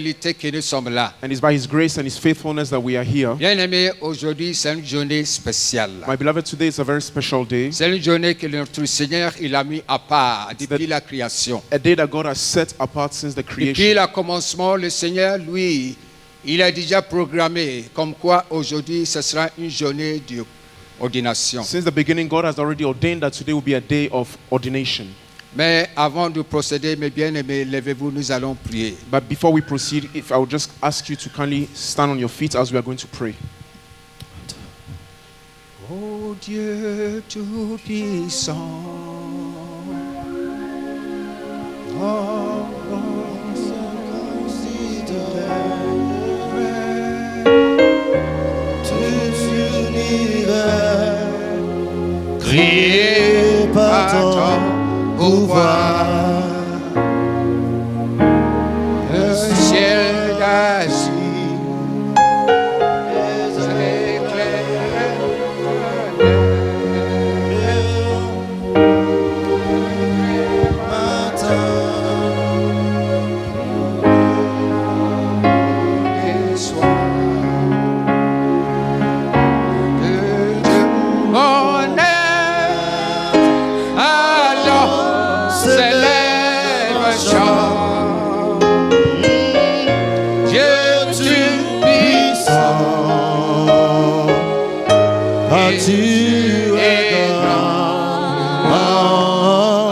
que nous sommes là. And it's by His grace and His faithfulness that we are here. Bien-aimés, aujourd'hui, c'est une journée spéciale. My beloved, today is a very special day. C'est une journée que notre Seigneur il a mis à part depuis la création. A day that God has set apart since the Depuis creation. le commencement, le Seigneur, lui, il a déjà programmé comme quoi aujourd'hui, ce sera une journée d'ordination. Since the beginning, God has already ordained that today will be a day of ordination. Mais avant de procéder, mes bien-aimés, levez-vous, nous allons prier. But before we proceed, if I would just ask you to kindly stand on your feet as we are going to pray. Oh Dieu tout-puissant, oh, crié par ton pouvoir, le ciel d'Asie tu es grand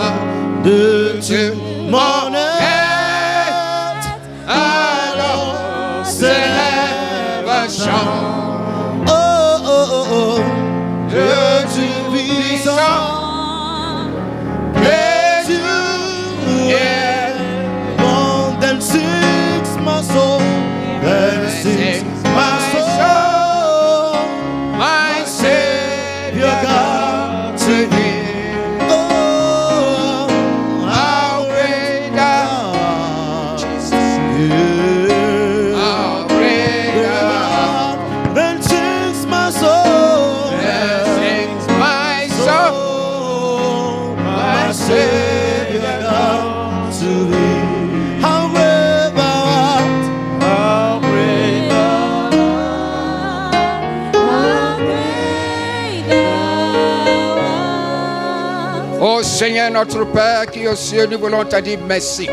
de tout mon être, alors s'élève un chant. Oh, oh, oh, oh, Dieu tout-puissant, que tu es bon, then sings my soul, then sings my soul. Oh Seigneur notre Père qui est aux cieux, nous voulons te dire merci.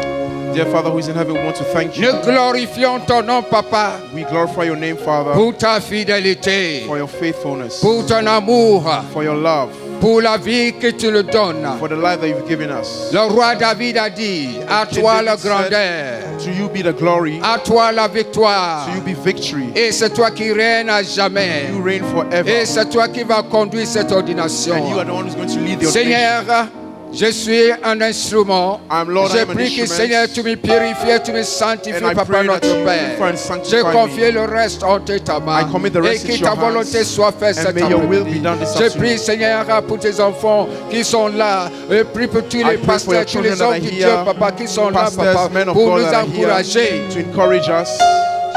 Dear Father who is in heaven, we want to thank you. Nous glorifions ton nom, Papa, We glorify your name, Father, pour ta fidélité, for your faithfulness, pour ton amour, for your love, pour la vie que tu le donnes. for the life that you've given us. Le roi David a dit, à King toi David la said, grandeur, To you be the glory, à toi la victoire. to you be victory. Et c'est toi qui règnes à jamais. You reign forever. Et c'est toi qui vas conduire cette ordination. And you are the one who's going to lead the ordination. Seigneur, je suis un instrument. Lord, Je I am an prie que instrument. Seigneur, tu me purifies, tu me sanctifies, And I Papa pray that notre you Père. purify and Je sanctify confie me. le reste entre ta main. I commit the Et rest que into ta your volonté hands. soit faite And cet may your will be après-midi. done this Je afternoon. prie, Seigneur, pour tes enfants qui sont là. Je prie pour tous I les pray for pasteurs, your tous children les that hommes are de here, Dieu, Papa, qui sont là, pastors, Papa, men of pour God nous that are here encourager. to encourage us.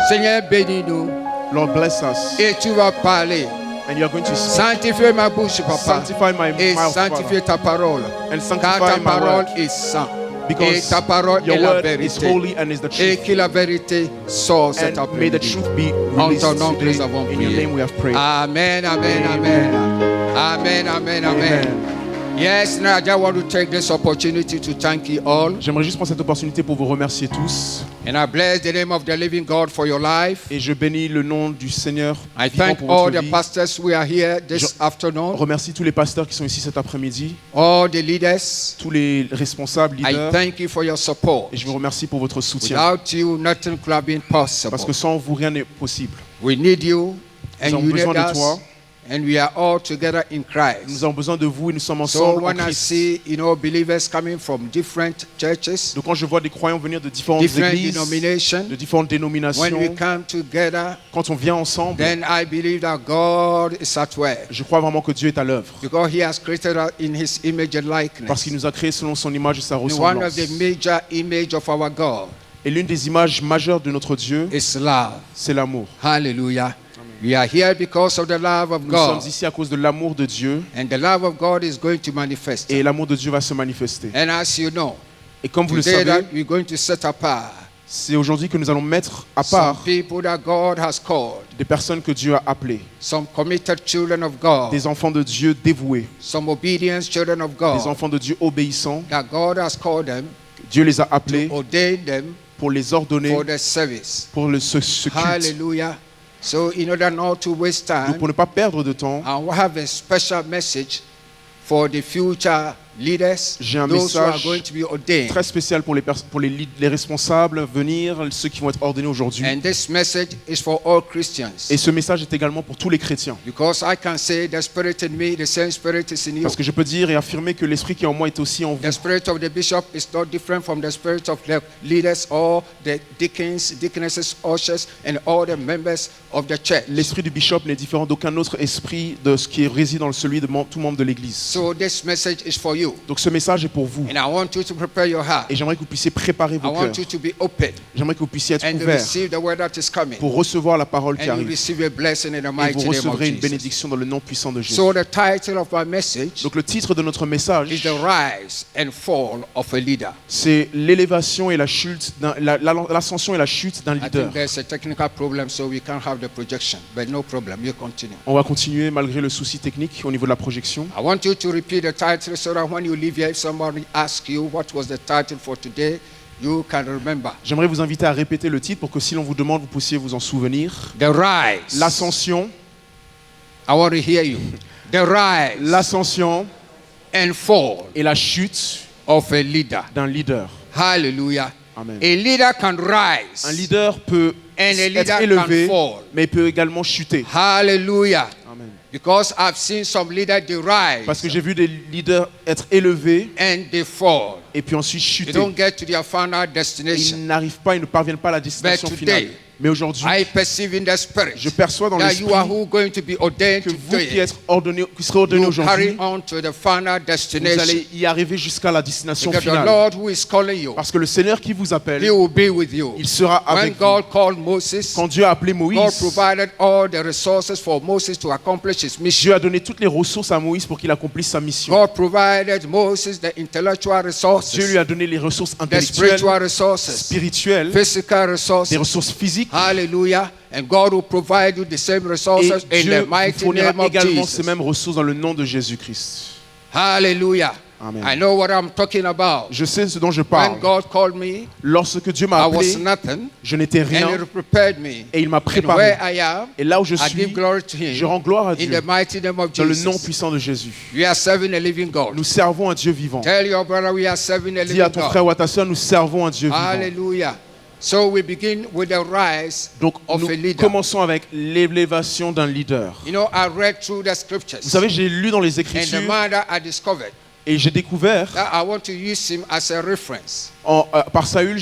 Seigneur, bénis-nous. Lord, bless us. Et tu vas parler. And you are going to speak. Sanctifie ma bouche, Papa. Sanctify my Et mouth, sanctifie ta parole. And Car sanctify ta my parole word. est sainte. Et Because ta parole your est la word is vérité. holy and is the Et truth. que la vérité sorte cet And may the après-midi. truth be En released ton nom que today. nous avons In your prié. name we have prayed. Amen, amen, amen. Amen, amen, amen. Yes, now I just want to take this opportunity to thank you all. J'aimerais juste prendre cette opportunité pour vous remercier tous. And I bless the name of the living God for your life. Et je bénis le nom du Seigneur I vivant thank pour all votre the vie. pastors who are here this afternoon. Remercie tous les pasteurs qui sont ici cet après-midi, All the leaders. tous les responsables, I leaders. thank you for your support. Et je vous remercie pour votre soutien. Without you, nothing could have been possible. Parce que sans vous, rien n'est possible. We need you and Nous avons you besoin need de us. toi. And we are all together in Christ. Nous avons besoin de vous et nous sommes So ensemble en when I Christ. see, believers coming from different churches, Donc quand je vois des croyants venir de différentes different églises, denominations, de différentes when we dénominations, come together, quand on vient ensemble, then I believe that God is at work. je crois vraiment que Dieu est à l'œuvre. Because He has created us in His image and Parce likeness. qu'il nous a créés selon son image et sa And one of ressemblance. the major image of our God Et l'une des images majeures de notre Dieu, is love. c'est l'amour. Hallelujah. We are here because of the love of Nous God. sommes ici à cause de l'amour de Dieu. And the love of God is going to manifest. Et l'amour de Dieu va se manifester. And as you know, Et comme vous le today savez, that we're going to set apart C'est aujourd'hui que nous allons mettre à some part people that God has called, des personnes que Dieu a appelées, some committed children of God, des enfants de Dieu dévoués, some obedient children of des God, enfants de Dieu obéissants. that God has called them, Dieu les a appelés ordained them pour les ordonner for the service. pour ce culte. Hallelujah. So in order not to waste Donc time, pour ne pas perdre de temps, I will have a special message for the future leaders, j'ai un those who are message going to be ordained. très spécial pour les responsables, venir, ceux qui vont être ordonnés aujourd'hui. And this message is for all Christians. Et ce message est également pour tous les chrétiens. Because I can say the spirit in me, the same spirit is in you. Parce que je peux dire et affirmer que l'esprit qui est en moi est aussi en vous. The spirit of the bishop is not different from the spirit of the leaders or the deacons, deaconesses, ushers, and all the members of the church. L'esprit du bishop n'est différent d'aucun autre esprit de ce qui réside dans celui de tout membre de l'Église. So this message is for you. Donc ce message est pour vous. And I want you to prepare your heart. Et j'aimerais que vous puissiez préparer I vos want cœurs. you to be open J'aimerais que vous puissiez être and ouverts receive the word that is coming. pour recevoir la parole qui And you arrive. receive a blessing in the Et mighty vous name of recevrez une Jesus. bénédiction dans le nom puissant de Jésus. So the title of my message Donc le titre de notre is message, the rise and fall of a leader. c'est l'élévation et la chute, l'ascension et la chute d'un I leader. think there's a technical problem, so we can't have the projection, but no problem. You continue. On va continuer malgré le souci technique au niveau de la projection. I want you to repeat the title so that when you leave here, if somebody asks you what was the title for today, you can remember. J'aimerais vous inviter à répéter le titre pour que si l'on vous demande, vous puissiez vous en souvenir. The rise. L'ascension, I want to hear you. The rise l'ascension and fall et la chute of a leader. d'un leader. Hallelujah. Amen. A leader can rise. Un leader peut And a leader être élevé, can fall. mais peut également chuter. Hallelujah. Amen. Because I've seen some leaders they rise Parce que j'ai vu des leaders être élevés and they fall. et puis ensuite They chuter. don't get to their final Ils destination. n'arrivent pas, ils ne parviennent pas à la destination But finale. today, Mais aujourd'hui, I perceive in the spirit je perçois dans that you are l'esprit who going to be ordained que vous qui, today. serez ordonnés You carry aujourd'hui, on to the final vous destination. allez y arriver jusqu'à la destination Because the finale. Lord who is calling you, Parce que le Seigneur qui vous appelle, He will be with you. il sera When avec vous. God called Moses, Quand Dieu a appelé God Moïse, provided all the resources for Moses to accomplish his mission. Dieu a donné toutes les ressources à Moïse pour qu'il accomplisse sa mission. God provided Moses the intellectual Dieu resources, lui a donné les ressources the intellectuelles, spiritual resources, spirituelles, physical des resources. ressources physiques. Hallelujah. And God will provide you the same Et resources in Dieu the vous mighty fournira name of également ces Jesus. mêmes ressources dans le nom de Jésus-Christ. Hallelujah. Amen. I know what I'm talking about. Je sais ce dont je When parle. God called me, Lorsque Dieu m'a I was appelé, nothing, je n'étais and rien He prepared me. et il m'a And préparé. where I am, Et là où je I suis, give glory to je Him rends gloire à in Dieu the mighty name of dans le nom Jesus. puissant de Jésus. We are serving a living God. Nous servons un Dieu vivant. Tell your brother we are serving a Dis living à ton frère God. ou à ta soeur, nous servons un Dieu vivant. Hallelujah. So we begin with the rise Donc of nous a leader. commençons avec l'élévation d'un leader. You know, I read through the scriptures. Vous savez, j'ai lu dans les And the Écritures man that I discovered, et j'ai découvert that I want to use him as a reference. par Saül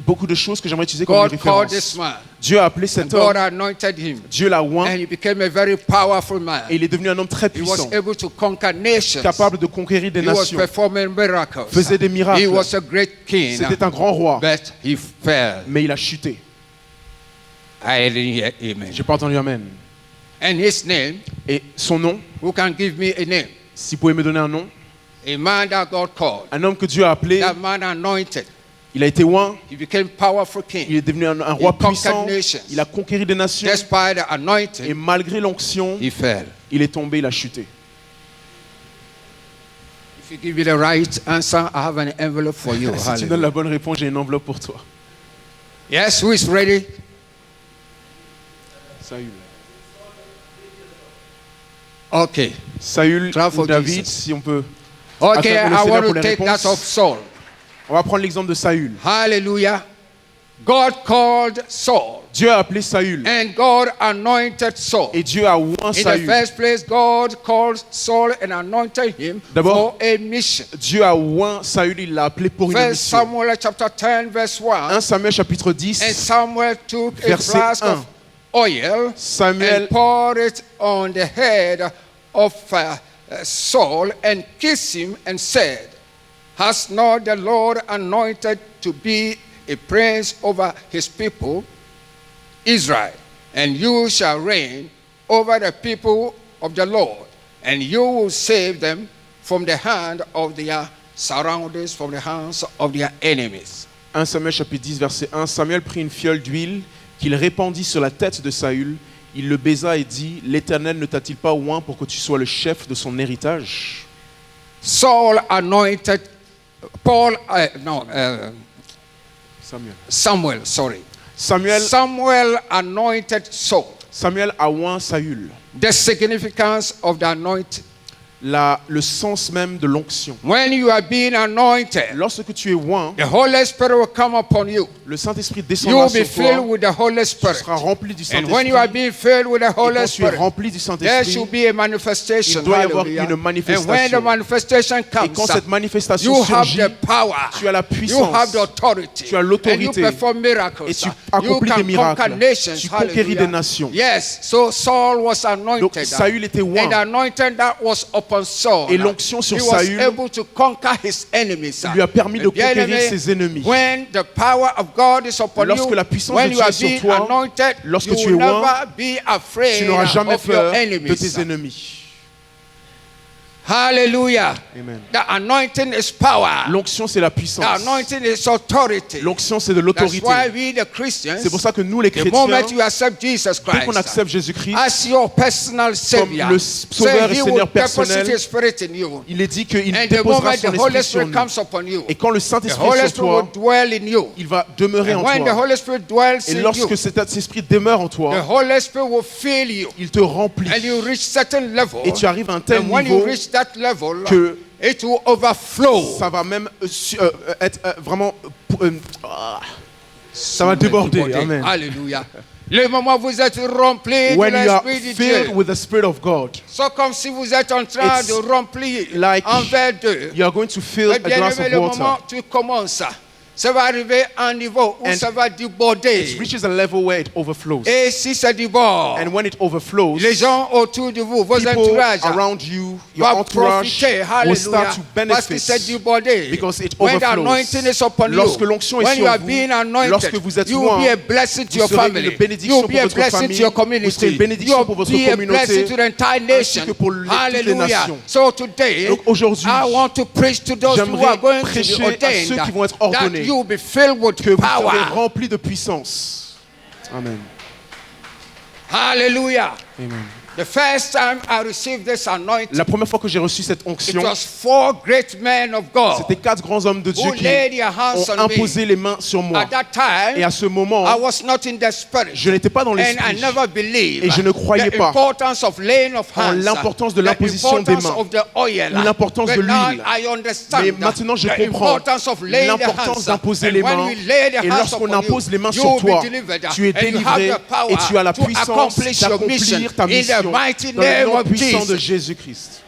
beaucoup de choses que j'aimerais utiliser comme God called this référence. man. Dieu a appelé And cet God homme, anointed him. Dieu l'a oint And he became a very powerful man. et il est devenu un homme très He was puissant, able to conquer nations. capable de conquérir des He was nations, performing miracles. faisait des He miracles. was a great king. C'était un grand roi, But he fell. mais il a chuté. I didn't hear amen. J'ai pas entendu amen. And his name, Et son nom, who can give me a name? si vous pouvez me donner un nom, A man that God called. un homme que Dieu a appelé, That man anointed. il a été oint, He became powerful il king. est devenu un roi He conquered puissant, nations. il a conquéri des nations Despite the et anointing, malgré l'onction, he fell. il est tombé, il a chuté. If you give me the right answer, I have an envelope for you. Si tu donnes Hallelujah. la bonne réponse, j'ai une enveloppe pour toi. Yes, who is ready? Saül. Okay. Saül Try for ou David, Jesus. si on peut. Okay, Attends, I le Seigneur want pour to les take that réponses. of Saul. On va prendre l'exemple de Saül. Hallelujah. God called Saul. Dieu a appelé Saül And God anointed Saul. et Dieu a oint In the Saül. first place, God called Saul and anointed him D'abord, for a mission. Dieu a oint Saül, il l'a appelé pour une First mission. Samuel chapter 10 verse 1. 1 Samuel chapitre And 10, Samuel took a Verset flask 1. of oil Samuel and poured it on the head of Saul and kissed him and said, Has not the Lord anointed to be a prince over his people, Israel? And you shall reign over the people of the Lord, and you will save them from the hand of their surroundings, from the hands of their enemies. 1 Samuel chapitre 10 verset 1. Samuel prit une fiole d'huile qu'il répandit sur la tête de Saül. Il le baisa et dit, l'Éternel ne t'a-t-il pas oint pour que tu sois le chef de son héritage? Saul anointed Samuel, sorry. Samuel anointed Saul. Samuel a oint Saül. The significance of the anointing. Le sens même de l'onction. When you are being anointed, lorsque tu es oint, the Holy Spirit will come upon you. Le Saint-Esprit You descendra will be sur toi. filled with the Holy Spirit. Tu seras rempli du And when you are Saint-Esprit. being filled with the Et Holy quand tu es Spirit, rempli du there Saint-Esprit, should be a manifestation. il doit y avoir Hallelujah. une And when the manifestation. manifestation Et comes, quand cette manifestation you have surgit, the power. tu as la You puissance. have the authority. Tu as l'autorité. And you perform miracles. Et tu You accomplis can des miracles. conquer nations. Tu conquéris Hallelujah. des nations. Yes. So Saul was anointed. Donc Saül était oint. And the anointing that was upon Saul. Et l'onction sur he was Saül able to conquer his enemies. lui a permis de Bien conquérir aimé, ses ennemis. When the power of God is upon Lorsque you, la puissance when de you Dieu are est sur being toi, anointed, lorsque you tu will es oint, never be afraid Tu n'auras jamais of your peur de enemies. tes ennemis. Hallelujah. Amen. The anointing is power. L'onction, c'est la The puissance. anointing is authority. L'onction, c'est de That's l'autorité. why we, the Christians, C'est pour ça que nous, les the chrétiens, moment you accept Jesus dès qu'on Christ accepte Jésus-Christ as your personal Savior, le Sauveur et he Seigneur will deposit personnel, His Spirit in you. il est dit qu'il And the déposera moment son the Holy esprit sur Spirit nous. comes upon you, Et quand le the Saint-Esprit Holy est sur Spirit will toi, dwell in you. il va demeurer And en when the toi. Holy Spirit dwells Et in you, lorsque cet esprit demeure en the toi, Holy Spirit will fill you. il te remplit. And you reach certain level. Et tu arrives à un tel And when you niveau reach that level, que it will overflow. ça va même être vraiment... ça va déborder. Amen. Alléluia. Le moment où vous êtes rempli de When you are l'Esprit de filled Dieu, with the Spirit of God, c'est comme si vous êtes en train It's de remplir like un verre d'eau. you are going to fill Mais a bien glass aimé, of le moment water. où tu commences, ça va arriver à un niveau où And ça va déborder. It reaches a level where it overflows. Et si ça déborde, And when it overflows, les gens autour de vous, vos people entourages, around you, your va entourage, profiter, will start to parce que c'est benefit débordé. because it When the overflows. anointing is upon Lorsque you, l'onction est when sur you are vous, being anointed, lorsque vous êtes you will be loin, a blessing to vous your serez family. une bénédiction You will be pour a votre blessing famille, to your vous serez community. une bénédiction You pour will votre be a communauté, blessing to the entire nation. ainsi que pour toutes les Hallelujah. nations. So today, Donc aujourd'hui, I want to preach to those who j'aimerais are going to be prêcher à ordained ceux qui vont être that ordonnés, you will be filled with que vous serez power. remplis de puissance. Amen. Hallelujah. Amen. The first time I received this anointing, La première fois que j'ai reçu cette it onction, was 4 great men of God c'était 4 grands hommes de Dieu who qui laid their hands ont on me. imposé les mains sur moi. At that time, Et à ce moment, I was not in the spirit. je n'étais pas dans And I l'esprit. never believed Et je ne croyais the pas importance of laying of en hands, l'importance de the l'imposition des importance mains, of the oil. l'importance But de now l'huile. I understand Mais maintenant, je the comprends importance of laying the l'importance hands. d'imposer And les when mains. we lay the Et hands lorsqu'on upon impose les mains you, sur you will toi, be delivered. tu es And you have délivré the power et tu as la to puissance accomplish your mission d'accomplir ta in the mission mighty dans le name nom of puissant de Jesus. Jésus-Christ.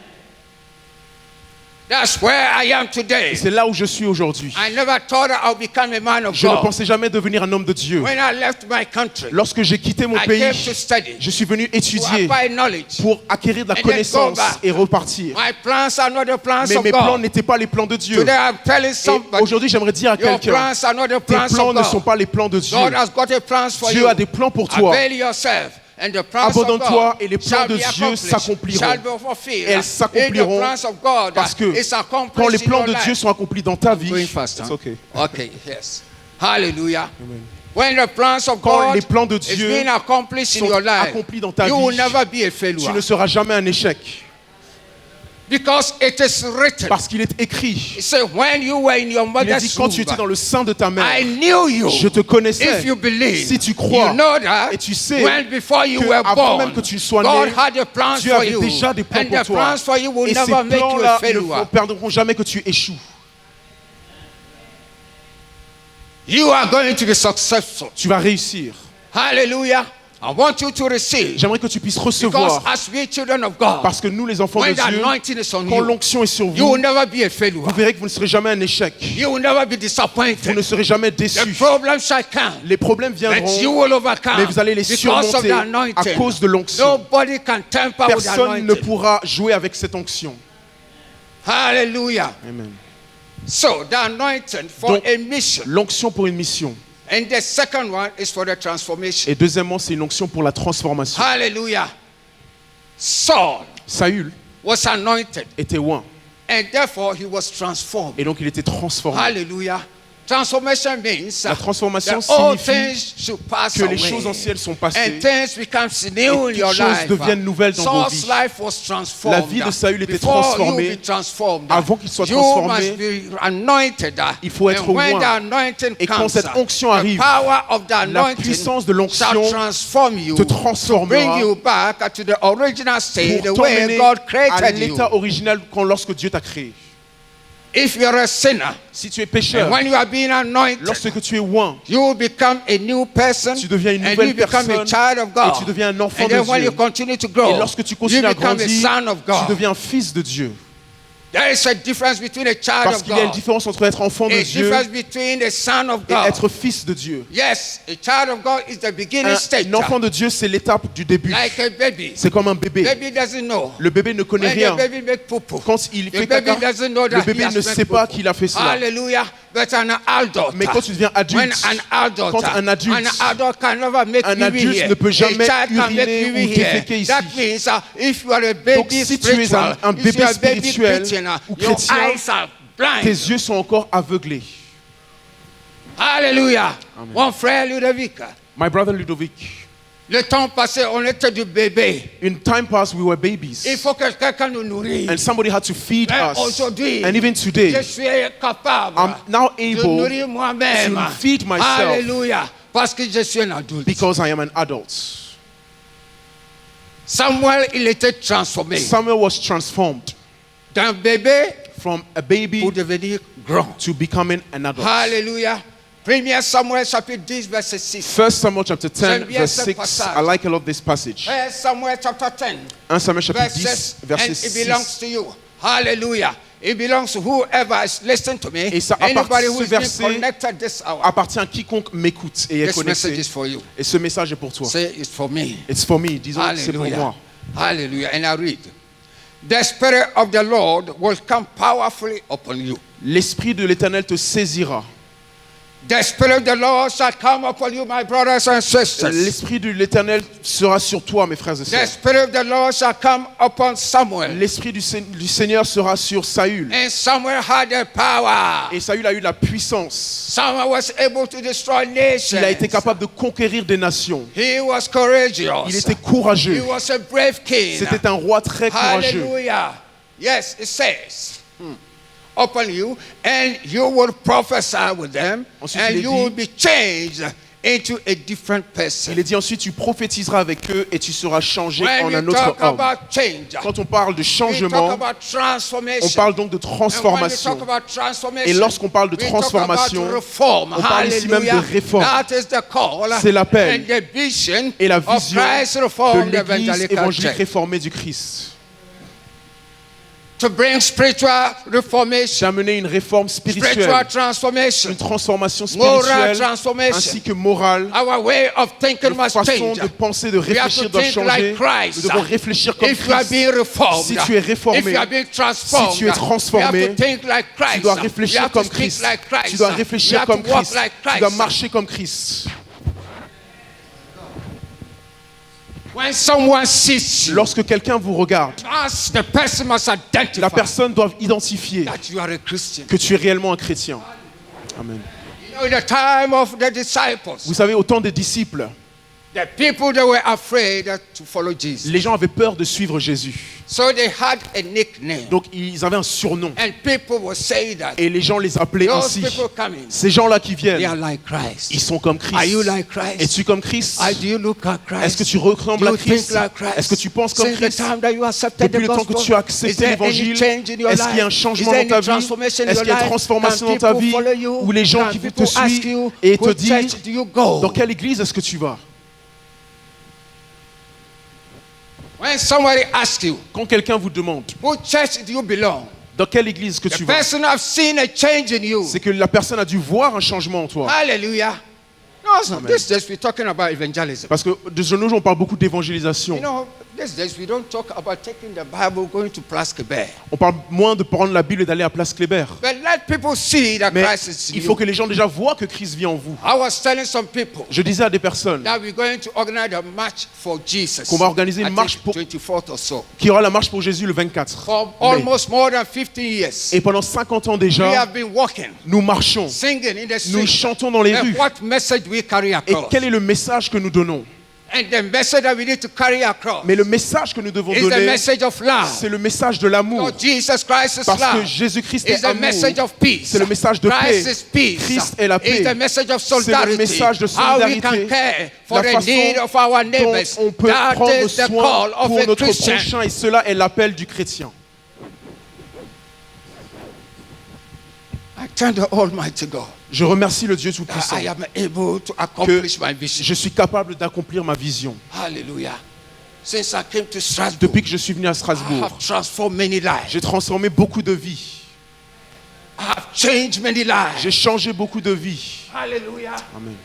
That's where I am Et today. c'est là où je suis aujourd'hui. I never thought I would become a man of Je ne God. pensais jamais devenir un homme de Dieu. When I left my country, Lorsque j'ai quitté mon I pays, came to study, je suis venu to étudier acquire knowledge. pour acquérir de la And then connaissance go back. et repartir. My plans are not the plans Mais of mes plans God. n'étaient pas les plans de Dieu. Today I'm telling Et somebody, aujourd'hui, j'aimerais dire à your quelqu'un, plans are not the tes plans plans of ne sont God. pas les plans de Dieu. God has got a plans for Dieu you. a des plans pour toi. Avail yourself. And the plans of Abandonne-toi God et les plans shall de be Dieu accomplished, s'accompliront. shall be fulfilled. Et elles s'accompliront In the plans of God parce que is accomplished quand les in plans your de life. Dieu sont accomplis dans ta vie, Going fast, it's huh? okay. Okay, yes. Hallelujah. When the plans of Quand God les plans de is Dieu being accomplished in sont your life, accomplis dans ta you will vie, never be a tu failure. ne seras jamais un échec. Because it is written. Parce qu'il est écrit. It says, when you were in your Il est mother's dit quand tu étais womb, dans le sein de ta mère, I knew you. je te connaissais. If you believe, Si tu crois, you know that et tu sais when before you que were avant born, même que tu sois God né, had a plan Dieu for avait you, déjà des plans and pour the toi. plans for you will Et ces never make you a plans-là ne failure. perdront jamais que tu échoues. You are going to be successful. Tu vas réussir. Hallelujah. I want you to receive. J'aimerais que tu puisses Because recevoir. as we children of God, Parce que nous, les enfants de when the Dieu, anointing is on quand you, l'onction est sur you vous, will never be a failure. vous verrez que vous ne serez jamais un échec. You will never be Vous disappointed. ne serez jamais The déçus. problem shall come. Les problèmes But you viendront, will overcome mais vous allez les because of surmonter the à anointing. cause de l'onction. Nobody can tamper with the Personne ne anointing. pourra jouer avec cette onction. Hallelujah. Amen. So the anointing for Donc, a mission. l'onction pour une mission. And the second one is for the transformation. Et deuxièmement, c'est une onction pour la transformation. Hallelujah. Saul Saül was anointed était oint. and therefore he was transformed. Et donc il était transformé. Hallelujah. Transformation means La transformation that all signifie things should pass que les away. choses anciennes sont And passées things become new in et your toutes choses life. deviennent nouvelles dans vos Saul's vies. life was transformed. La vie de Saül était Before transformée. you be transformed, Avant qu'il soit you transformé, must be anointed. il faut être And when oint. the anointing Et quand comes, cette onction the arrive, power of the la anointing puissance de shall l'onction transform you, te to transformera bring you back to the original state, the pour way t'emmener God à created you. l'état original lorsque Dieu t'a créé. If you're a sinner, Si tu es pécheur, and when you are being anointed, lorsque tu es oint, you will become a new person, tu deviens une and nouvelle you become a personne child of God. et tu deviens un enfant And de then when Dieu. you continue to grow, Et lorsque tu you continues à become a grandir, son of tu God. deviens un fils de Dieu. There is a difference between a child Parce of qu'il y a une God, différence entre être enfant de a Dieu difference between a son of et God. être fils de Dieu. Yes, a child of God is the beginning stage. Un enfant de Dieu, c'est l'étape du début. Like a baby. C'est comme un bébé. Baby doesn't know. Le bébé ne connaît When the rien. baby make poo-poo, Quand il the fait baby caca, doesn't know le that he bébé has ne made sait pas poo-poo. qu'il a fait cela. Hallelujah. But an adult, Mais quand tu deviens when adulte, an adult, quand un adulte can never make un pee-wee adulte here. ne peut jamais A child can make uriner pee-wee ou déféquer here. ici. That means if you are a Donc, baby si tu es spiritual, un if bébé you are a baby spirituel Christian, ou your chrétien, eyes are blind. tes yeux sont encore aveuglés. Alléluia. Amen. Mon frère Ludovic, My brother Ludovic, le temps passé, on était du bébé. in time past we were babies. Il faut que quelqu'un nous nourrisse. And somebody had to feed Mais us. aujourd'hui, And even je today, suis capable I'm now de able nourrir moi-même. to feed myself. Alléluia. Parce que je suis un adulte. because I am an adult. Samuel, il était transformé Samuel was transformed d'un bébé from a baby pour devenir grand. to becoming an adult. Alléluia. 1 Samuel chapitre 10 verset 6. 1 Samuel chapter 10 J'aime bien verse ce 6. passage. I like a lot this passage. 1 Samuel chapter 10 1 Samuel chapitre 10 verses, verset and it 6. belongs to you. Hallelujah. It belongs to whoever is listening to me. Et ça Anybody who is being verset connected this hour. appartient à quiconque m'écoute et est This message connecté. is for you. Et ce message est pour toi. Say it's for me. It's for me. Disons que c'est pour Hallelujah. moi. Hallelujah. And I read. The Spirit of the Lord will come powerfully upon you. L'esprit de l'Éternel te saisira. The Spirit of the Lord shall come upon you, my brothers and sisters. L'esprit de l'Éternel sera sur toi, mes frères et The sœurs. Spirit of the Lord shall come upon Samuel. L'esprit du Seigneur sera sur Saül. And Samuel had the power. Et Saül a eu la puissance. Samuel was able to destroy nations. Il a été capable de conquérir des nations. He was courageous. Il était He courageux. was a brave king. C'était un roi très courageux. Hallelujah. Yes, it says. Upon you, and you will prophesy with them, Ensuite, and il est you dit- will be changed into a different person. Il est dit ensuite, tu prophétiseras avec eux et tu seras changé When en we un autre talk homme. about change, Quand on parle de we talk changement, about transformation. on parle donc de And when we transformation. talk about transformation, Et lorsqu'on parle de we transformation, talk about reform. on parle ici même de Hallelujah. réforme. That is the call C'est l'appel and the vision et la of vision Christ de Reformed l'Église Evangelical évangélique Church. réformée du Christ. To bring spiritual reformation, D'amener une réforme spiritual spirituelle, transformation, une transformation moral spirituelle, transformation. ainsi que morale. Our way of thinking Notre must façon change. de penser, de We have réfléchir to doit think changer. like Christ. Nous devons réfléchir comme If you are Christ. being reformed, Si tu es réformé, if you are being transformed, si tu es transformé, you have to think like Christ. Tu dois You réfléchir have to comme speak Christ. like Christ. Tu dois You réfléchir have comme to walk Christ. like Tu dois Christ. marcher comme Christ. When someone sees you, Lorsque quelqu'un vous regarde, the person must identify la personne doit identifier that you are a Christian. que tu es réellement un chrétien. Amen. You know, in the time of the disciples, Vous savez, au temps des disciples, the people that were afraid to follow Jesus, les gens avaient peur de suivre Jésus. so they had a nickname, Donc, ils avaient un surnom. and people would say that Et les gens les appelaient those ainsi. people coming, Ces gens-là qui they are viennent, like Christ. ils sont comme Christ. Are you like Christ? Es-tu comme Christ? Do you look like Christ? Est-ce que tu ressembles Do à you think Christ? like Christ? Est-ce que tu penses comme Since the Christ? time that you accepted Depuis the le temps que gospel, tu as is accepté there any l'évangile, change in your est-ce qu'il y a un life? changement Is there dans ta any vie? transformation in Est-ce your qu'il y a une life? transformation Can dans ta people vie? follow you? Où les gens Can qui te people ask suivent you, et te which disent, church do you go? dans quelle église est-ce que tu vas? When somebody asks you, Quand quelqu'un vous demande, which church do you belong? dans quelle église est-ce que The tu vas? person have seen a change in you. C'est que la personne a dû voir un changement en toi. Hallelujah. No, so this days we're talking about evangelism. Parce que de nos jours, on parle beaucoup d'évangélisation. You know, These days, we don't talk about taking the Bible, going to Place Quebec. On parle moins de prendre la Bible et d'aller à Place Kléber. But let people see that Mais Christ is in il faut you. que les gens déjà voient que Christ vit en vous. I was telling some people Je disais à des personnes that we're going to organize a march for Jesus. qu'on va organiser une I marche think pour- 24th or so. qu'il y aura la marche pour Jésus le 24. For mai. almost more than 15 years, Et pendant 50 ans we déjà, have been walking, nous marchons, singing in the nous street. chantons dans les And rues. what message we carry Et across? quel est le message que nous donnons? And the message that we need to carry across Mais le message que nous devons is the donner, message of love. c'est le message de l'amour. Because Jesus Christ is Parce que love. Jésus-Christ Is est the amour. message of peace. C'est le message de Christ paix. is peace. Christ est la paix. Is the message of C'est le solidarity. message de How we solidarité. can care for La the façon need of our dont neighbors. on peut That prendre is the soin call of pour a notre Christian. prochain et cela est l'appel du chrétien. I thank the Almighty God Je remercie le Dieu that Tout-Puissant I am able to accomplish my vision. je suis capable d'accomplir ma vision. Hallelujah. Since I came to Strasbourg, Depuis que je suis venu à I Strasbourg, have transformed many lives. j'ai transformé beaucoup de vies. I have changed many lives. J'ai changé beaucoup de vies. Hallelujah. Amen.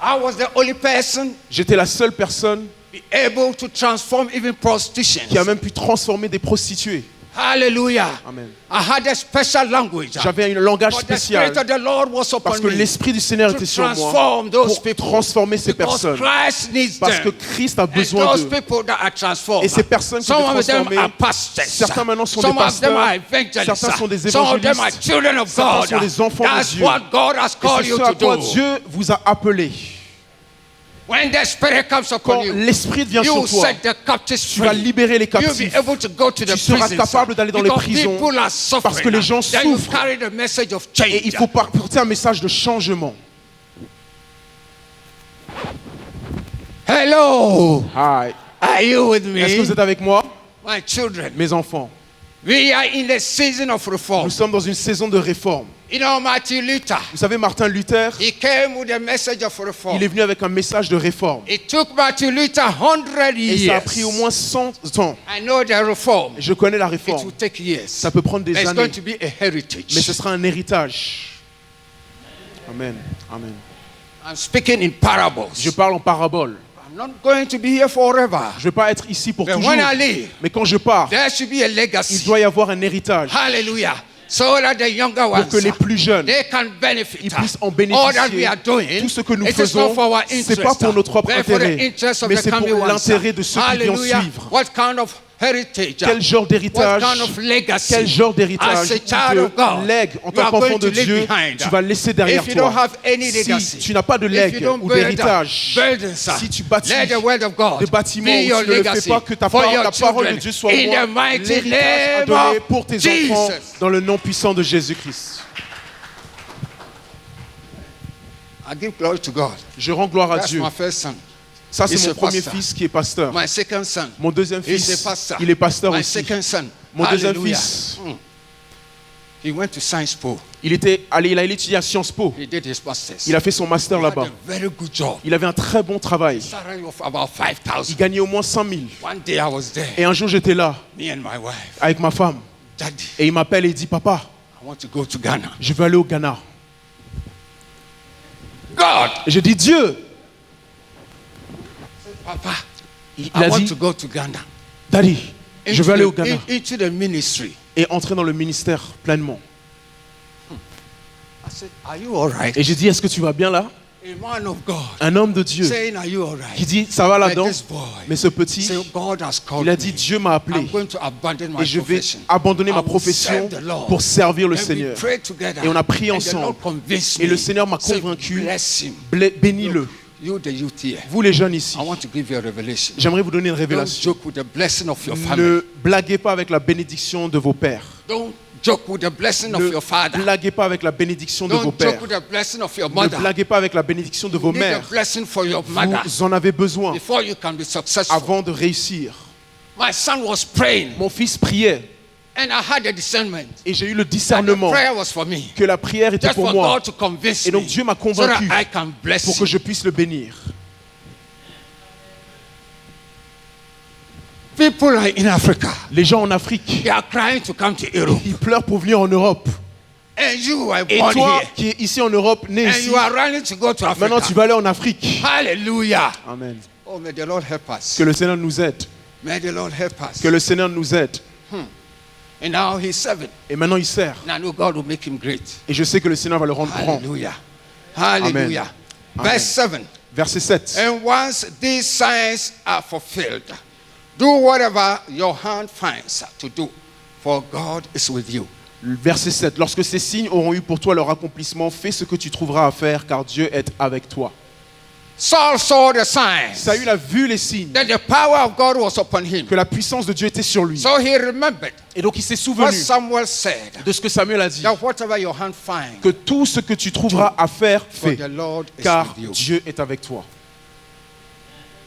I was the only person J'étais la seule personne be able to transform even prostitution. qui a même pu transformer des prostituées. Hallelujah. Amen. I had a special language. J'avais un langage But the Spirit spécial of the Lord was upon parce que me l'Esprit du Seigneur to était sur moi transform those pour people. transformer ces Because personnes. Christ needs Parce que them. Christ a And besoin those d'eux. people that are transformed. Et ces personnes qui Some sont of them transformées, are pastors. certains maintenant sont Some des of them pasteurs, are evangelists. certains sont des Some of them are évangélistes, children of certains God. sont des enfants de That's Dieu. what God has Et called c'est you ce à to quoi do. Dieu vous a appelé. When the Spirit comes upon Quand you, l'Esprit vient you sur toi, set the captives tu vas free. libérer les You'll be captifs. able to go to the Tu seras prisons. capable d'aller dans les Because prisons people are suffering. parce que les gens Then you souffrent. carry the message of change. Et il faut porter un message de changement. Hello, Hi. are you with Est-ce que vous me? êtes avec moi, My children, mes enfants? we are in the season of reform. Nous sommes dans une saison de réforme. You know, Martin Luther, Vous savez, Martin Luther, he came with a message of reform. il est venu avec un message de réforme. It took Martin Luther 100 Et years. ça a pris au moins 100 ans. I know the reform. Je connais la It will réforme. take years. Ça peut prendre des But it's années. going to be a heritage. Mais ce sera un héritage. Amen. Amen. I'm speaking in parables. Je parle en parabole. I'm not going to be here forever. Je ne vais pas être ici pour But toujours. when I leave, Mais quand je pars, there should be a il legacy. doit y avoir un héritage Hallelujah. So that the younger pour ones, que les plus jeunes, they can benefit. ils puissent en All that we bénéficier. are doing, Tout ce que nous it is not faisons, for our ce interest, n'est pas pour notre propre but for the intérêt, interest of mais the c'est pour coming ones. l'intérêt de ceux qui vont Hallelujah. suivre. What kind of heritage? Quel genre What d'héritage, kind of legacy? quel genre d'héritage As a child of God, de legs en you tant are qu'enfant going de to leave Dieu, behind. tu vas laisser derrière If you don't toi. have any legacy, Si tu n'as pas de if legs you don't ou build d'héritage, burdens, si tu bâtis let the word of God des bâtiments be où your tu ne le fais legacy pas, que ta for parole, your la parole de children. Dieu soit In the moi, mighty l'héritage à name donner of pour tes enfants Jesus. dans le nom puissant de Jésus-Christ. I give glory to God. Je rends gloire à That's Dieu. my first son. Ça, c'est He's mon a premier pastor. fils qui est pasteur. My second son. Mon deuxième He's a fils, pastor. il est pasteur My aussi. second son. Mon deuxième Hallelujah. fils, He went to Science Po. il a étudié à Sciences Po. He did his masters. Il a fait son master He had là-bas. a very good job. Il avait un très bon travail. Salary of about Il 5,000. gagnait au moins 100 000. One day I was there, Et un jour, j'étais là me and my wife. avec ma femme. Daddy, Et il m'appelle et il dit, papa, I want to go to Ghana. je veux aller au Ghana. God, Et j'ai dit, Dieu. Papa, Il I a want dit, to go to Ghana. Daddy, je veux aller au Ghana. Into the ministry. Et entrer dans le ministère pleinement. I said, are you all right? Et j'ai dit, est-ce que tu vas bien là? A man of God Un homme de Dieu saying, are you all right? qui dit, ça va But là-dedans? this boy, Mais ce petit, say, God has called il a dit, me. Dieu m'a appelé. I'm going to abandon my Et je vais profession. abandonner I ma will profession serve the Lord. pour servir le And we Seigneur. prayed together. Et on a prié And the ensemble. Lord convinced Et le me. Seigneur m'a Say, convaincu. bless him. Bénis-le. You, the youth here. Vous les jeunes ici, I want to give you a revelation. j'aimerais vous donner une Don't révélation. joke with the blessing of your family. Ne blaguez pas avec la bénédiction de vos pères. Don't joke with the blessing of Ne your father. blaguez pas avec la bénédiction de vos Don't pères. joke with the blessing of your Ne mother. blaguez pas avec la bénédiction de vos You need a mères. blessing for your mother Vous en avez besoin before you can be successful. avant de réussir. My son was praying Mon fils priait and I had a discernment. et j'ai eu le And the discernement prayer was for me. que la prière était Just pour for moi God to convince Et donc me Dieu m'a so convaincu that I can bless pour que him. je puisse le bénir. People are in Africa. Les gens en Afrique, They are crying to come to Europe. ils pleurent pour venir en Europe. And you were Et born toi here. qui es ici en Europe, né And ici, you are running to go to maintenant Africa. tu vas aller en Afrique. Hallelujah. Amen. Oh, may the Lord help us. Que le Seigneur nous aide. May the Lord help us. Que le Seigneur nous aide. And now he's 7. Et maintenant il sert. And I know God will make him great. Et je sais que le Seigneur va le rendre grand. Hallelujah. Hallelujah. Amen. Verse 7. Verset 7. And once these signs are fulfilled, do whatever your hand finds to do, for God is with you. Verset 7. Lorsque ces signes auront eu pour toi leur accomplissement, fais ce que tu trouveras à faire, car Dieu est avec toi. Saul saw the signs. Saül a vu les signes, That the power of God was upon him. que la puissance de Dieu était sur lui. So he remembered Et donc il s'est what souvenu Samuel said. de ce que Samuel a dit. That whatever your hand finds, Que tout ce que tu trouveras à faire, for fais, the Lord is car with you. Dieu est avec toi.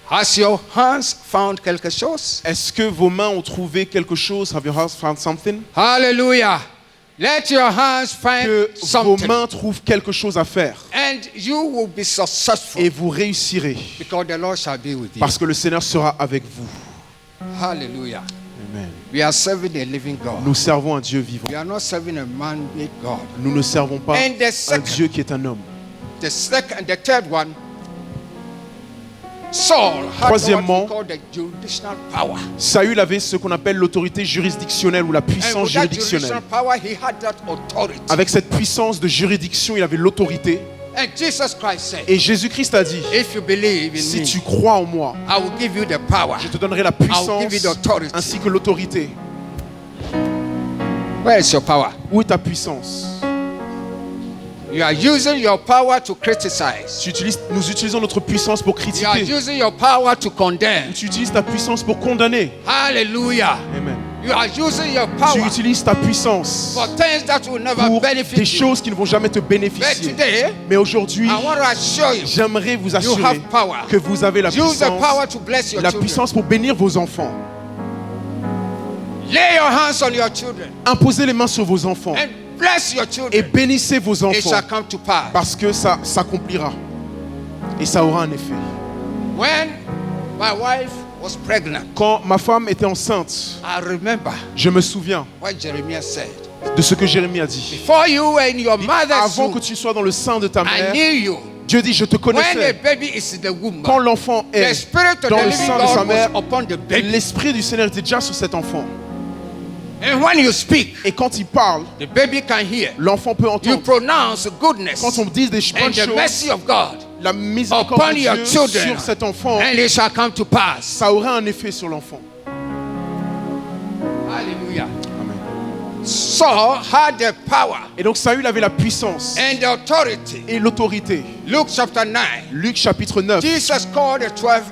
Has your hands found quelque chose? Est-ce que vos mains ont trouvé quelque chose? Have your hands found something? Hallelujah. Let your hands find Que vos something. mains trouvent quelque chose à faire. And you will be successful. Et vous réussirez. Because the Lord shall be with you. Parce que le Seigneur sera avec vous. Hallelujah. Amen. We are serving a living God. Nous servons un Dieu vivant. We are not serving a man-made God. Nous ne servons pas And the un second, Dieu qui est un homme. the third one, Saul had what Troisièmement, we call the jurisdictional power. Saül avait ce qu'on appelle l'autorité juridictionnelle ou la And puissance with that juridictionnelle. jurisdictional power, he had that authority. Avec cette puissance de juridiction, il avait l'autorité. And Jesus Christ said, Et Jésus-Christ a dit, if you believe in si me, tu crois en moi, I will give you the power. je te donnerai la I'll puissance give you the authority. ainsi que l'autorité. Where is your power? Où est ta puissance? You are using your power to criticize. Nous utilisons notre puissance pour You are critiquer. using your power to condemn. Tu utilises ta puissance pour condamner. Hallelujah. Amen. You are using your Tu power utilises ta puissance for things that will never pour benefit des you. choses qui ne vont jamais te But bénéficier. today, Mais aujourd'hui, I want to assure you, j'aimerais vous you have assurer power. que vous avez la Use the power puissance, to bless your la children. puissance pour bénir vos enfants. Lay your hands on your children Imposez les mains sur vos enfants and bless your et children. bénissez vos It enfants shall come to pass. parce que ça s'accomplira et ça aura un effet. When my wife was pregnant, Quand ma femme était enceinte, I remember je me souviens what Jeremiah said. de ce que Jérémie a dit. Before you were in your mother's Avant que womb, tu sois dans le sein de ta I mère, knew you. Dieu dit, je te When the connaissais. baby is in the womb, Quand l'enfant the est spirit of dans the le living sein de sa God mère, was upon the baby. l'esprit du Seigneur était déjà sur cet enfant. And when you speak, Et quand il parle, the baby can hear. l'enfant peut You entendre. pronounce goodness Quand on dit des bonnes and the choses, mercy of God, la miséricorde upon de your Dieu children, sur cet enfant, and it shall come to pass. ça aura un effet sur l'enfant. Hallelujah. Amen. Saul had the power Et donc Saül avait la puissance and the authority. et l'autorité. Luke chapter 9. Luc chapitre 9. Jesus called the 12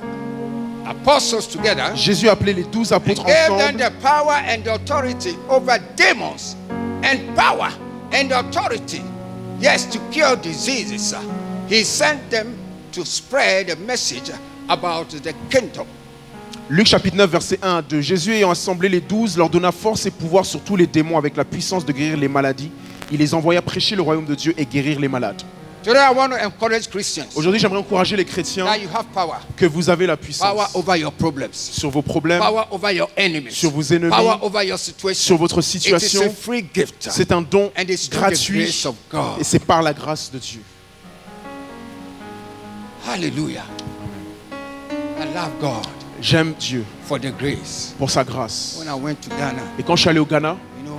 apostles together. Jésus appelait les 12 apôtres Gave them ensemble the power and the authority over demons and power and authority. Yes, to cure diseases. He sent them to spread a message about the kingdom. Luc chapitre 9 verset 1 à 2. Jésus ayant assemblé les 12 leur donna force et pouvoir sur tous les démons avec la puissance de guérir les maladies. Il les envoya prêcher le royaume de Dieu et guérir les malades. Today I want to encourage Christians Aujourd'hui, j'aimerais encourager les chrétiens that you have power. que vous avez la Power puissance over your problems. sur vos problèmes, Power over your enemies. sur vos ennemis, Power over your situation. sur votre It is a situation. free gift. C'est un don And it's through the gratuit grace of God. et c'est par la grâce de Dieu. Hallelujah. I love God J'aime Dieu for the grace. pour sa grâce. When I went to Ghana, Et quand je suis allé au Ghana, you know,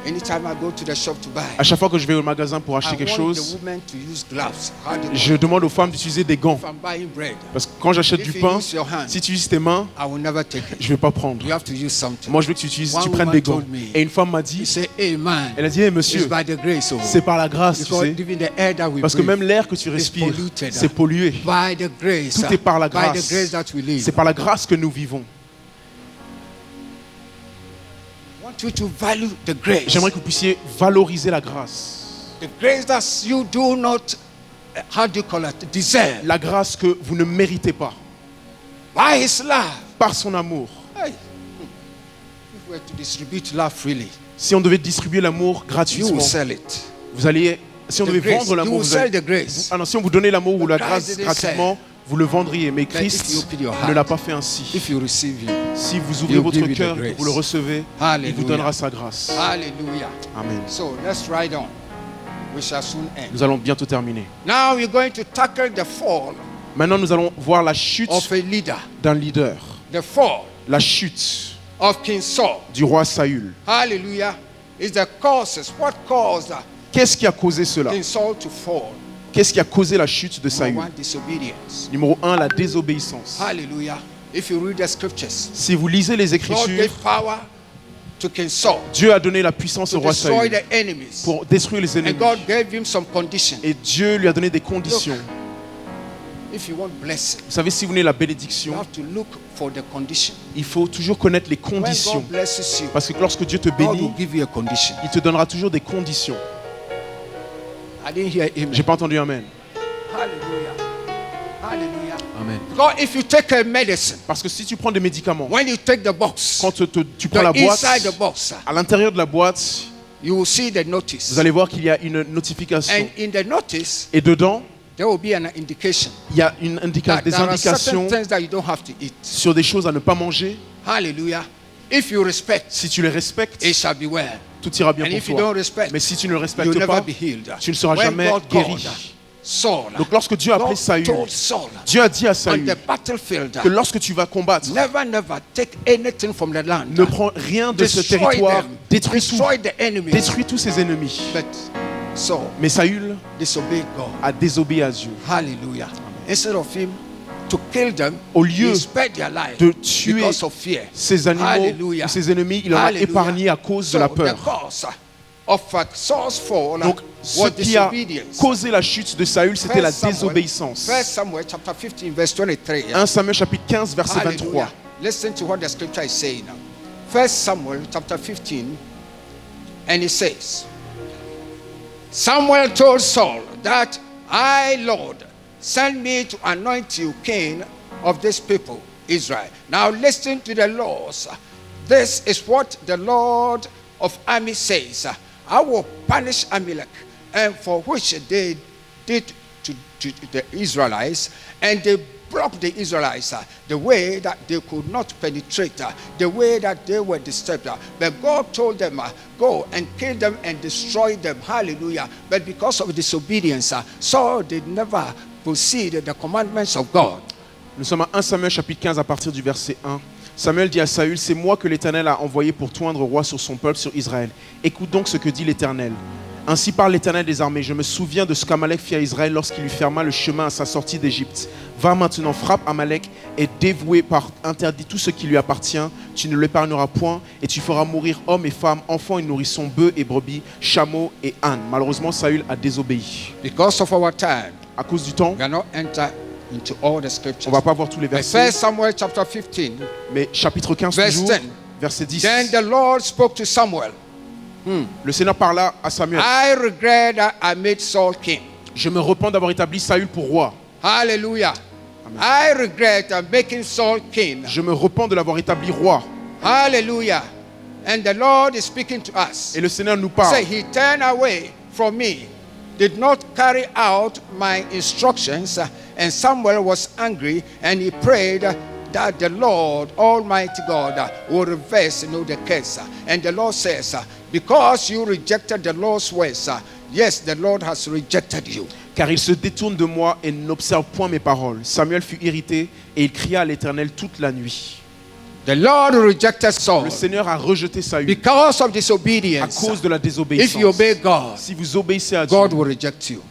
anytime I go to the shop to buy, à chaque fois que je vais au magasin pour I acheter quelque want chose, the women to use gloves. How do you je demande aux femmes d'utiliser des gants. if I'm buying bread, Parce que quand j'achète If du you pain, use your hand, si tu utilises tes mains, I will never take it. je ne vais pas prendre. You have to use something. Moi, je veux que tu utilises, One tu prennes woman des gants. told me, Et une femme m'a You dit, say, hey man, elle a dit, hey, it's monsieur, by the grace. Oh. c'est par la grâce, tu Because sais. even the air that we Parce que breathe, même l'air que tu respires, polluted. c'est pollué. by the grace. Tout est par la By the grâce. grace that we live. C'est par la grâce que nous vivons. I want you to value the grace. J'aimerais que vous puissiez valoriser la grâce. The grace that you do not, how do you call it, deserve. La grâce que vous ne méritez pas. By His love. Par son amour. Hey. If we were to distribute love freely, Si on devait distribuer l'amour you will gratuitement, sell it. vous alliez, si on The devait grace, vendre you l'amour, will vous sell allez- the grace. ah non, si on vous donnait l'amour ou la Christ grâce didn't gratuitement, vous le vendriez. Mais if you Christ open your ne heart, l'a pas fait ainsi. If you receive Him. Si vous ouvrez He'll votre give you the cœur, que grace. vous le recevez, il vous Hallelujah. donnera sa grâce. Hallelujah. Amen. So let's ride on. We shall soon end. Nous allons bientôt terminer. Now we're going to tackle the fall Maintenant, nous allons voir la chute of a leader. d'un leader. The fall la chute of King Saul. du roi Saül. Hallelujah. Is the causes. What caused Qu'est-ce qui a causé cela? King Saul to fall? Qu'est-ce qui a causé la chute de Number Saül? one, disobedience. Numéro 1, la désobéissance. Hallelujah. If you read the scriptures, Si vous lisez les God Écritures, gave power to King Saul Dieu a donné la puissance au to roi destroy Saül the enemies. pour détruire les And ennemis. God gave him some conditions. Et Dieu lui a donné des conditions. If you want blessing, Vous savez, si vous voulez la you bénédiction, have to look for the condition. il faut toujours connaître les When conditions. God blesses you, Parce que lorsque Dieu te God bénit, will give you a condition. il te donnera toujours des conditions. I didn't hear amen. J'ai pas entendu amen. Hallelujah. Hallelujah. Amen. God, if you take a medicine, Parce que si tu prends des médicaments, when you take the box, quand tu prends la the boîte, inside the box, à l'intérieur de la boîte, you will see the notice. vous allez voir qu'il y a une notification. And in the notice, Et dedans, there will be an indication il y a des that there are certain indications things that you don't have to eat. sur des choses à ne pas manger. Hallelujah. If you respect, Si tu les respectes, it shall be well. tout ira bien And pour if you toi. don't respect, Mais si tu ne le you'll respectes never pas, be healed. tu ne seras When jamais God guéri. called Saul, Donc lorsque Dieu a appelé God Saül, told Saul, Dieu a dit à on Saül the battlefield, que lorsque tu vas combattre, never take anything from the land. ne prends rien de ce Destroy territoire, them. détruis tout, Destroy the enemies. détruis tous ses ennemis. But Saul Mais Saül disobeyed God. a désobéi à Dieu. Hallelujah. Instead of him to kill them, Au lieu he spared their life de tuer because of fear. ses animaux Hallelujah. ou ses ennemis, il en a Hallelujah. épargné à cause de la So peur. the cause of Saul's fall Donc ce was qui a disobedience. causé la chute de Saül, c'était la 1 désobéissance. Samuel chapter 15 verse 23. 1 Samuel chapitre 15 verset 23. Hallelujah. Listen to what the scripture is saying now. 1 Samuel chapter 15, and it says, Samuel told Saul that I, Lord, send me to anoint you king of this people, Israel. Now listen to the laws. This is what the Lord of armies says. I will punish Amalek, and for which they did to the Israelites, and they blocked the Israelites the way that they could not penetrate, the way that they were disturbed. But God told them, go and kill them and destroy them. Hallelujah. But because of disobedience, Saul did never proceed the commandments of God. Nous sommes à 1 Samuel chapitre 15 à partir du verset 1. Samuel dit à Saül, c'est moi que l'Éternel a envoyé pour toindre roi sur son peuple, sur Israël. Écoute donc ce que dit l'Éternel. Ainsi parle l'Éternel des armées. Je me souviens de ce qu'Amalek fit à Israël lorsqu'il lui ferma le chemin à sa sortie d'Égypte. Va maintenant, frappe Amalek et dévoué par interdit tout ce qui lui appartient. Tu ne l'épargneras point et tu feras mourir hommes et femmes, enfants et nourrissons, bœufs et brebis, chameaux et ânes. Malheureusement, Saül a désobéi. Because of our time, À cause du temps, we are not enter into all the on scriptures. ne va pas voir tous les But versets, 1 Samuel chapter 15, mais chapitre 15 Verse toujours, 10. verset 10. then the Lord spoke to Samuel. Le Seigneur parla à Samuel. I regret that I made Saul king. Je me repens d'avoir établi Saül pour roi. Hallelujah. I regret making Saul king. Je me repens de l'avoir établi roi. Hallelujah. And the Lord is speaking to us. Et le Seigneur nous Say, parle. he turned away from me, did not carry out my instructions, and Samuel was angry, and he prayed that the Lord, Almighty God, will reverse the curse. And the Lord says, because you rejected the Lord's words, yes, the Lord has rejected you. Car il se détourne de moi et n'observe point mes paroles. Samuel fut irrité et il cria à l'Éternel toute la nuit. The Lord rejected Saul Le Seigneur a rejeté Saül because of à disobedience. cause de la If désobéissance. you obey God, Si vous obéissez à Dieu, God will reject you.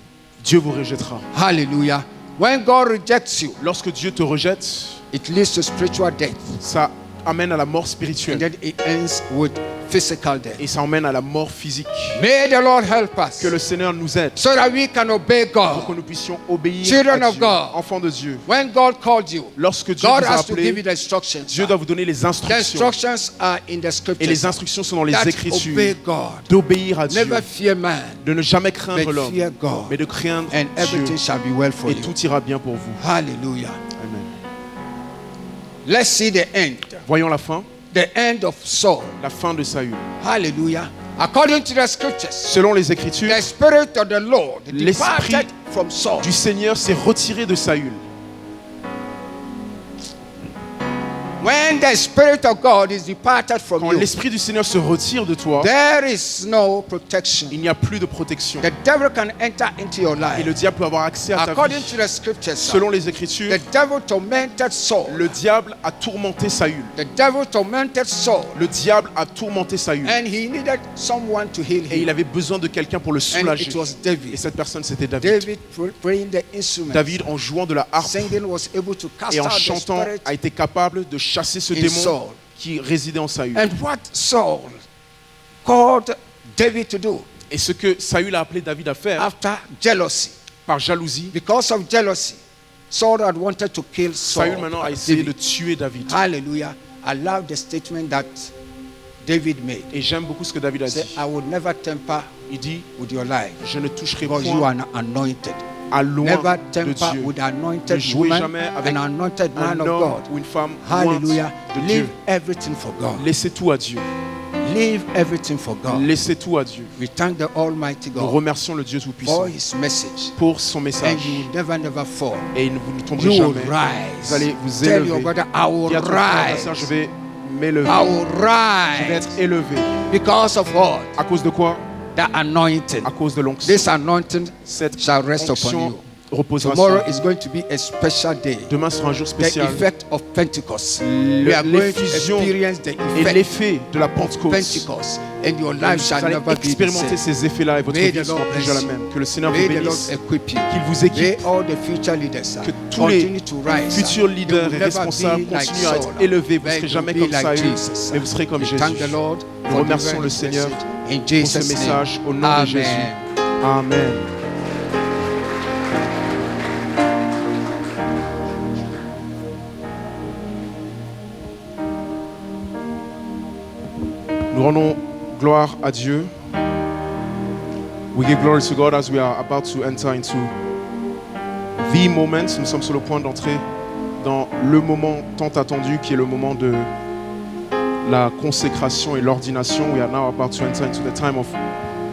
Dieu vous rejettera. Hallelujah. When God rejects you, Lorsque Dieu te rejette, it leads to spiritual death. ça amène à la mort And spirituelle then it ends with physical death. et ça emmène à la mort physique. May the Lord help us Que le Seigneur nous aide so that we can obey pour que God. nous puissions obéir Children à of Dieu, God. enfants de Dieu. When God called you, Lorsque Dieu God vous a has to give you appelé, the instructions. Dieu doit vous donner les The instructions. instructions are in the Et les scriptures. instructions sont dans les That obey Écritures. God. D'obéir à Dieu, Never fear man, de ne jamais craindre but l'homme, fear God. mais de craindre And everything Dieu. shall be well for Et you. tout ira bien pour vous. Hallelujah. Amen. Let's see the end. Voyons la fin, The end of Saul. la fin de Saül. Hallelujah. According to the scriptures, Selon les Écritures, the spirit of the Lord L'esprit departed from Saul. du Seigneur s'est retiré de Saül. When the Spirit of God is departed from Quand you, l'Esprit du Seigneur se retire de toi, there is no protection. il n'y a plus de protection. The devil can enter into your Et life. le diable peut avoir accès à ta According vie. to the scriptures, Selon les Écritures, the devil tormented Saul. le diable a tourmenté Saül. The devil tormented Saul, Le diable a tourmenté Saül. and he needed someone to heal Et il him. avait besoin de quelqu'un pour le And soulager. it was Et David. cette personne, c'était David. David playing the instrument, David, en jouant de la harpe singing, was able to cast et en out the chantant, spirit a été capable de chasser ce in démon Saul. qui résidait en Saül. And what Saul called David to do Et ce que Saül a appelé David à faire, after jealousy, par jalousie, because of jealousy, Saul had wanted to kill Saul. Saül maintenant a essayé de David. tuer David. Hallelujah. I love the statement that David made. Et j'aime beaucoup ce que David a Say, dit. I will never tamper Il dit, with your life je ne toucherai because you point are anointed. à loin Never de tamper Dieu. with Ne anointed jouez woman, jamais avec an anointed man un of homme God. ou une femme Hallelujah. loin de Leave Dieu. everything for God. Laissez tout à Dieu. Leave everything for God. Laissez tout à Dieu. We thank the Almighty Nous God remercions le Dieu for Tout-Puissant His message. pour son And message. you will never, never fall. Et vous ne tomberez You will jamais. rise. Vous allez vous Tell your élever. brother, I will Dis à ton frère, ta sœur, rise. je vais m'élever. I will Je vais rise. être élevé. Because of what? À cause de quoi? The anointing. À cause de l'onction. This anointing Cette shall rest upon onction you. reposera Tomorrow sur is going to be a special day. Demain sera un jour The spécial. effect of Pentecost. We are going to L'effusion experience the et effect l'effet de la of Pentecôte. Pentecost. And your Vous life shall allez never be the expérimenter same. ces effets-là et votre May vie ne the sera Lord plus bless la you. même. Que le Seigneur vous May the Lord bénisse. equip you. Qu'il vous May équipe. all the future leaders Que tous les continue to rise. futurs leaders You will et never responsables be like continuent à être Saul, élevés. Vous ne but serez you jamais will comme be like Saül, Jesus. mais vous serez comme We Jésus. thank the Lord Nous for remercions delivering le His Seigneur message. In pour ce Jesus' message au name. nom de Amen. Jésus. Amen. Nous rendons gloire à Dieu. We give glory to God as we are about to enter into the moment. Nous sommes sur le point d'entrer dans le moment tant attendu qui est le moment de la consécration et l'ordination. We are now about to enter into the time of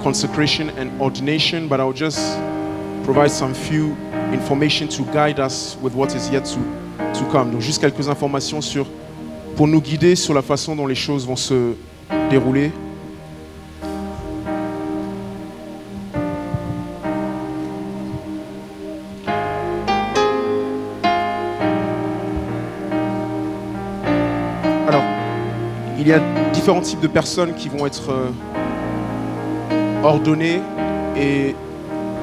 consecration and ordination, but I'll just provide some few information to guide us with what is yet to come. Donc juste quelques informations pour nous guider sur la façon dont les choses vont se dérouler. Alors, il y a différents types de personnes qui vont être ordonnées et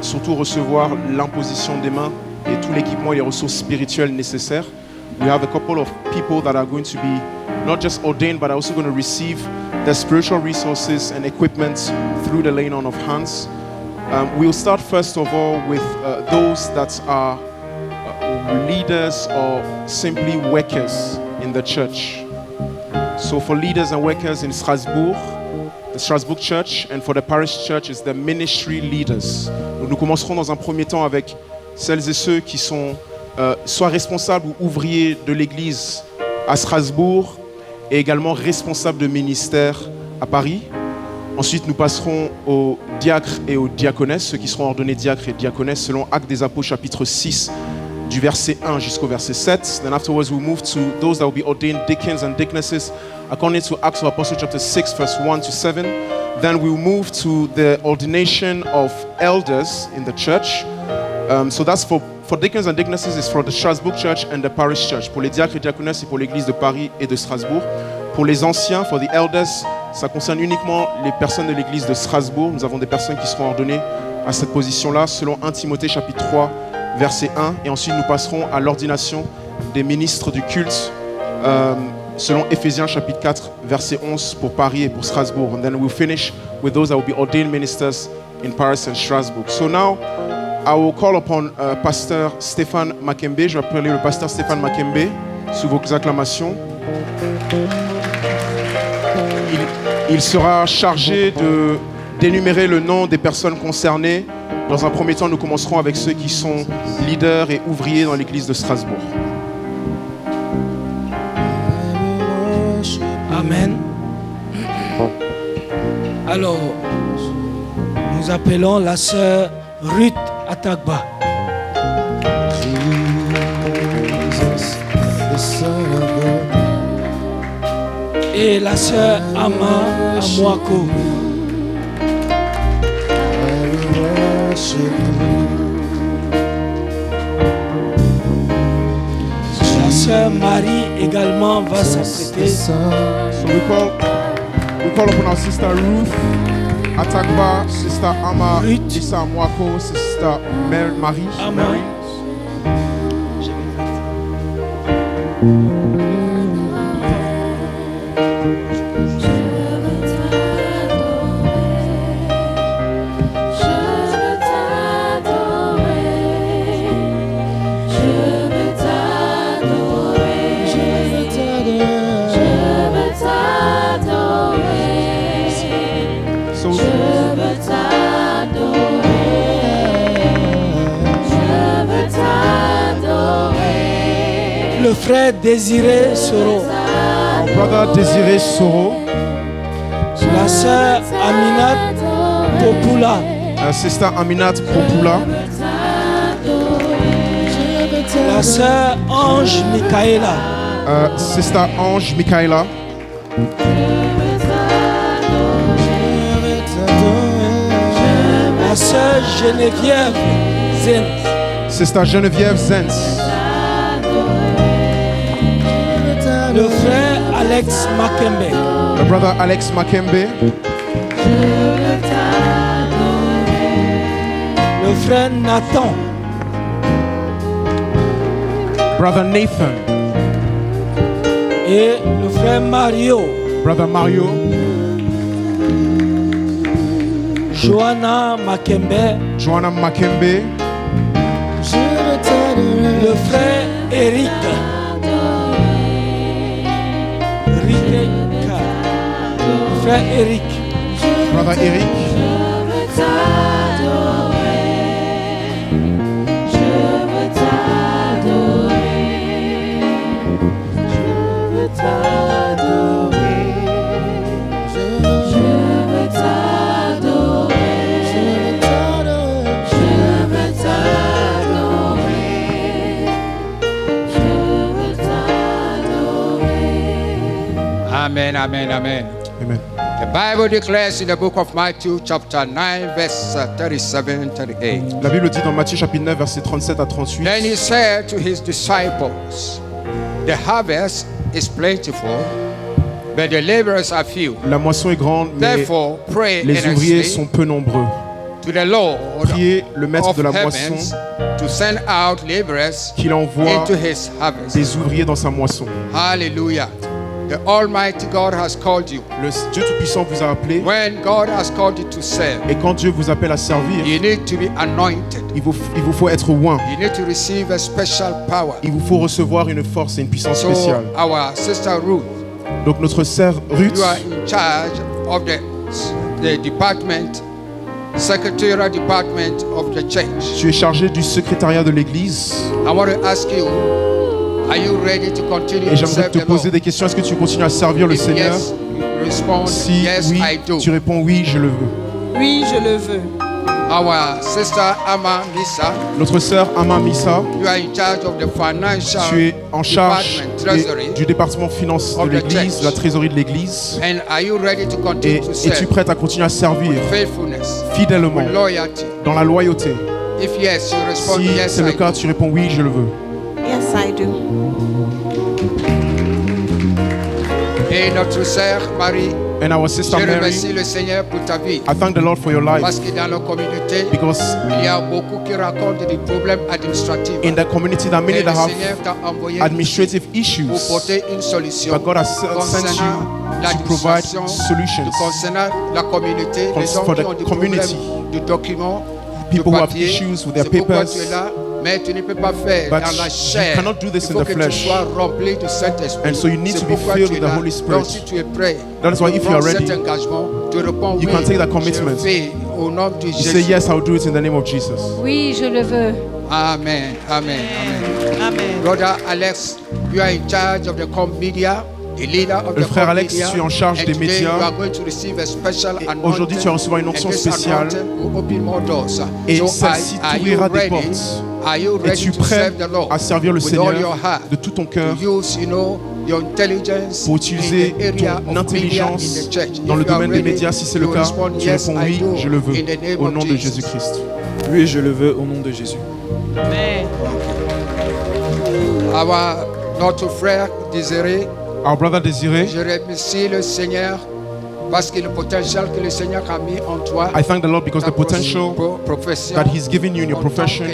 surtout recevoir l'imposition des mains et tout l'équipement et les ressources spirituelles nécessaires. We have a couple of people that are going to be not just ordained, but are also going to receive the spiritual resources and equipment through the laying on of hands. We'll start first of all with those that are leaders or simply workers in the church. So for leaders and workers in Strasbourg, the Strasbourg Church, and for the parish church is the ministry leaders. Donc nous commencerons dans un premier temps avec celles et ceux qui sont soit responsables ou ouvriers de l'église à Strasbourg et également responsables de ministère à Paris. Ensuite, nous passerons aux diacres et aux diaconesses, ceux qui seront ordonnés diacres et diaconesses selon Actes des Apôtres chapitre 6 du verset 1 jusqu'au verset 7. Then afterwards we'll move to those that will be ordained deacons and deaconesses according to Acts of Apostles chapter 6 verse 1 to 7. Then we'll move to the ordination of elders in the church. So that's for deacons and deaconesses is for the Strasbourg Church and the parish church. Pour les diacres et diaconesses, c'est pour l'église de Paris et de Strasbourg. Pour les anciens, for the elders, ça concerne uniquement les personnes de l'église de Strasbourg. Nous avons des personnes qui seront ordonnées à cette position-là, selon 1 Timothée chapitre 3, verset 1. Et ensuite, nous passerons à l'ordination des ministres du culte, selon Éphésiens chapitre 4, verset 11, pour Paris et pour Strasbourg. And then we'll finish with those that will be ordained ministers in Paris and Strasbourg. So now, I will call upon Pasteur Stéphane Makembe. Je vais appeler le pasteur Stéphane Makembe sous vos acclamations. Il sera chargé d'énumérer le nom des personnes concernées. Dans un premier temps, nous commencerons avec ceux qui sont leaders et ouvriers dans l'église de Strasbourg. Amen. Alors, nous appelons la sœur Ruth Atagba. Jesus, the Son of God. et la sœur Ama Amwako. La sœur Marie également va s'apprêter. So we call upon our sister Ruth Atagba, sister Ama, Ruth. Issa Amwako, sister Marie. Ama. Mary. Le frère Désiré Soro. Our brother Désiré Soro, La sœur Aminat Popula. sister Aminat Popula, La sœur Ange Michaela. sister Ange Michaela, La sœur Geneviève Zen. sister Geneviève Zenz, Le frère Alex Makembe. the brother Alex Makembe, Le frère Nathan. brother Nathan, Et le frère Mario. brother Mario, Johanna Makembe. Joanna Makembe, Le frère Eric. Le frère Eric. brother Eric, Amen, amen, amen. Amen. The Bible declares in the book of Matthew, chapter 9, verse 37 38. La Bible dit dans Matthieu chapitre 9 versets 37 à 38. Then he said to his disciples, the harvest is plentiful, but the laborers are few. La moisson est grande, mais Therefore, pray les ouvriers earnestly sont peu nombreux. to the Lord Priez le maître of de la heavens moisson to send out laborers qu'il envoie into his harvest. des ouvriers dans sa moisson. Hallelujah. The Almighty God has called you. Le Dieu Tout-Puissant vous a appelé, When God has called you to serve, et quand Dieu vous appelle à servir, you need to be anointed. il vous faut être oint. You need to receive a special power. Il vous faut recevoir une force et une puissance spéciale. So our sister Ruth, Donc notre sœur Ruth, you are in charge of the department, secretarial department of the church. tu es chargé du secrétariat de l'église, I want to ask you, are you ready to continue et to j'aimerais serve te the poser Lord? des questions. Est-ce que tu continues à servir le If Seigneur? yes, you respond, Si yes, oui, I do. tu réponds oui, je le veux. Oui, je le veux. Our sister Ama Misa, Notre sœur Ama Missa, you are in charge of the financial tu es en charge department, treasury. du département finance de of the l'église, church. de la trésorerie de l'église. And are you ready to continue Et to es-tu serve prête à continuer à servir with faithfulness, fidèlement, with loyalty? dans la loyauté? If yes, you respond Si yes, c'est le I cas, do. tu réponds oui, je le veux. Yes, I do. Et notre sœur Marie, And our sister je Mary, remercie le Seigneur pour ta vie. I thank the Lord for your life, Parce que dans la communauté, because il y a beaucoup qui racontent des problèmes administratifs. in the community there are many Et that le have Seigneur t'a envoyé administrative pour issues, porter une solution but God has sent concernant you to provide l'administration, solutions concernant la communauté, les gens for qui the ont des community. problèmes de documents, People de who have papiers. issues with their C'est pourquoi papers. tu es là, mais tu ne peux pas faire But dans la you chair. cannot do this Il in faut the que flesh. tu sois rempli du Saint-Esprit. And so you need C'est to be pourquoi filled tu es with the là. Holy Spirit. Donc si tu es prêt, That is why if you prends are ready, cet engagement, tu réponds you oui. can take that Je commitment. fais au nom de you say Jésus. yes, I'll do it in the name of Jesus. Oui, je le veux. Amen. Amen. Amen. Amen. Brother Alex, you are in charge of the com media a leader of Le the frère core Alex, media, je suis en charge and des today médias. you are going to receive a special Et anointing, aujourd'hui, tu vas recevoir une and onction this spéciale. anointing will open more doors. Et So celle-ci are you t'ouvrira des ready? portes. Are you Es-tu ready to prêt serve the Lord à servir le with all your Seigneur heart? de tout ton cœur To use, your intelligence pour utiliser in the area ton of media in intelligence the church? dans le If you are domaine des ready, médias? Si c'est le you cas, respond, tu yes, réponds I oui, do, je le veux, in the name au of nom de Jesus. Jésus-Christ. Oui, je le veux au nom de Jésus. Notre frère Désiré, Our brother Désiré, je remercie le Seigneur parce que le potentiel que le Seigneur a mis en toi, I thank the Lord because the potential profession, that He's given you in your en tant profession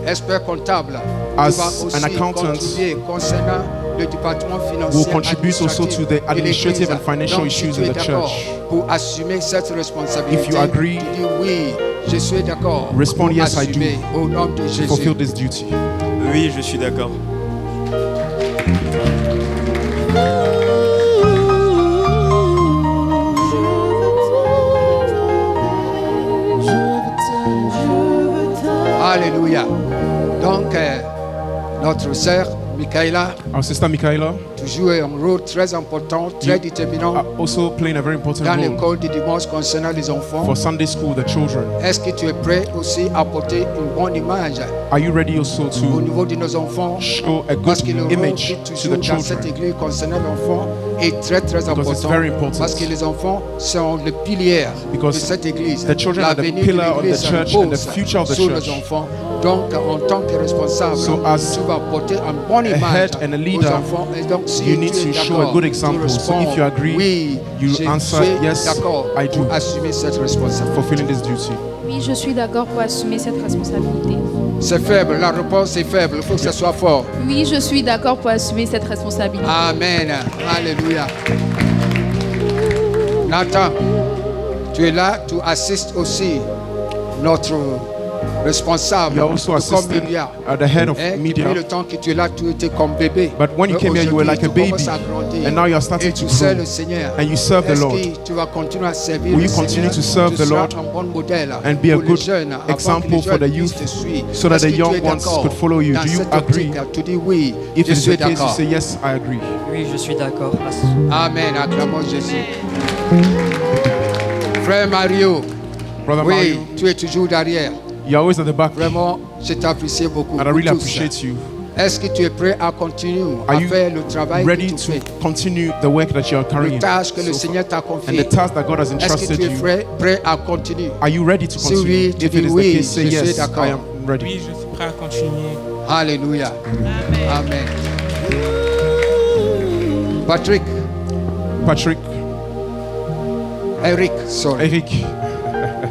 qu'expert comptable, as tu vas aussi an accountant contribuer concernant le département financier, will contribute also to the administrative and financial Donc, issues si tu in es the d'accord church. pour assumer cette responsabilité, If you agree, tu dis oui, je suis d'accord respond, pour yes, I assumer au nom de Jésus. Fulfill this duty. Oui, je suis d'accord. Alléluia. Donc, notre sœur Michaela Our sister Michaela joue un rôle très important, très déterminant are also playing a very important dans role l'école du dimanche concernant les enfants. for Sunday school, the children. Est-ce que tu es prêt aussi à porter une bonne image Are you ready also au to niveau de nos enfants? show a Parce good que le rôle image que tu to joues the dans cette children? église concernant l'enfant est très très Because it's important. very important. Parce que les enfants sont le pilier de Because cette église. the children are the L'avenir pillar de of the l'église church and the repose future of the sur church. les enfants. Donc, en tant que responsable, So as tu vas porter une bonne a image head and a leader, aux enfants. Et donc, si you tu need es to show a d'accord, good tu example. So réponds, if you agree, oui, you je answer, suis yes, d'accord I do. pour assumer cette responsabilité. Fulfilling this duty. Oui, je suis d'accord pour assumer cette responsabilité. C'est faible, la réponse est faible, il faut que ce soit fort. Oui, je suis d'accord pour assumer cette responsabilité. Amen. Alléluia. Nathan, tu es là, tu assistes aussi notre responsable You are also comme assisting média. at the head of Depuis le media. temps que tu es là, tu étais comme bébé. But when you Mais came here, you were aujourd'hui, like a tu commences baby. à grandir. And now you are starting Et to tu sers grow. le Seigneur. And you serve the Est-ce Lord. que tu vas continuer à servir Will le you continue Seigneur? to serve Tu the seras Lord un bon modèle and be a pour les good jeunes, avant que example les for the jeunes youth puissent te suivre. so that Est-ce the que tu young es ones d'accord could follow you? dans Do you cette agree? optique? Tu dis oui, If je it is suis the case, you d'accord. say yes, I agree. Oui, je suis d'accord. Amen, acclamons Jésus. Frère Mario, Brother oui, Mario, tu es toujours derrière. you're always at the back. Vraiment, je t'apprécie beaucoup. And I Vous really tous. appreciate you. Est-ce que tu es prêt à continuer Are à you faire le travail ready que tu to fais, continue the work that you are le carrying? tâche que le so Seigneur t'a far, and confié? the task that God has Est-ce que entrusted tu es you. prêt à continuer? Are you ready to Si continue? oui, tu If dis it is the oui, case, say je suis yes, d'accord. I am ready. Oui, je suis prêt à continuer. Alléluia. Amen. Patrick, Patrick, Eric, sorry. Eric,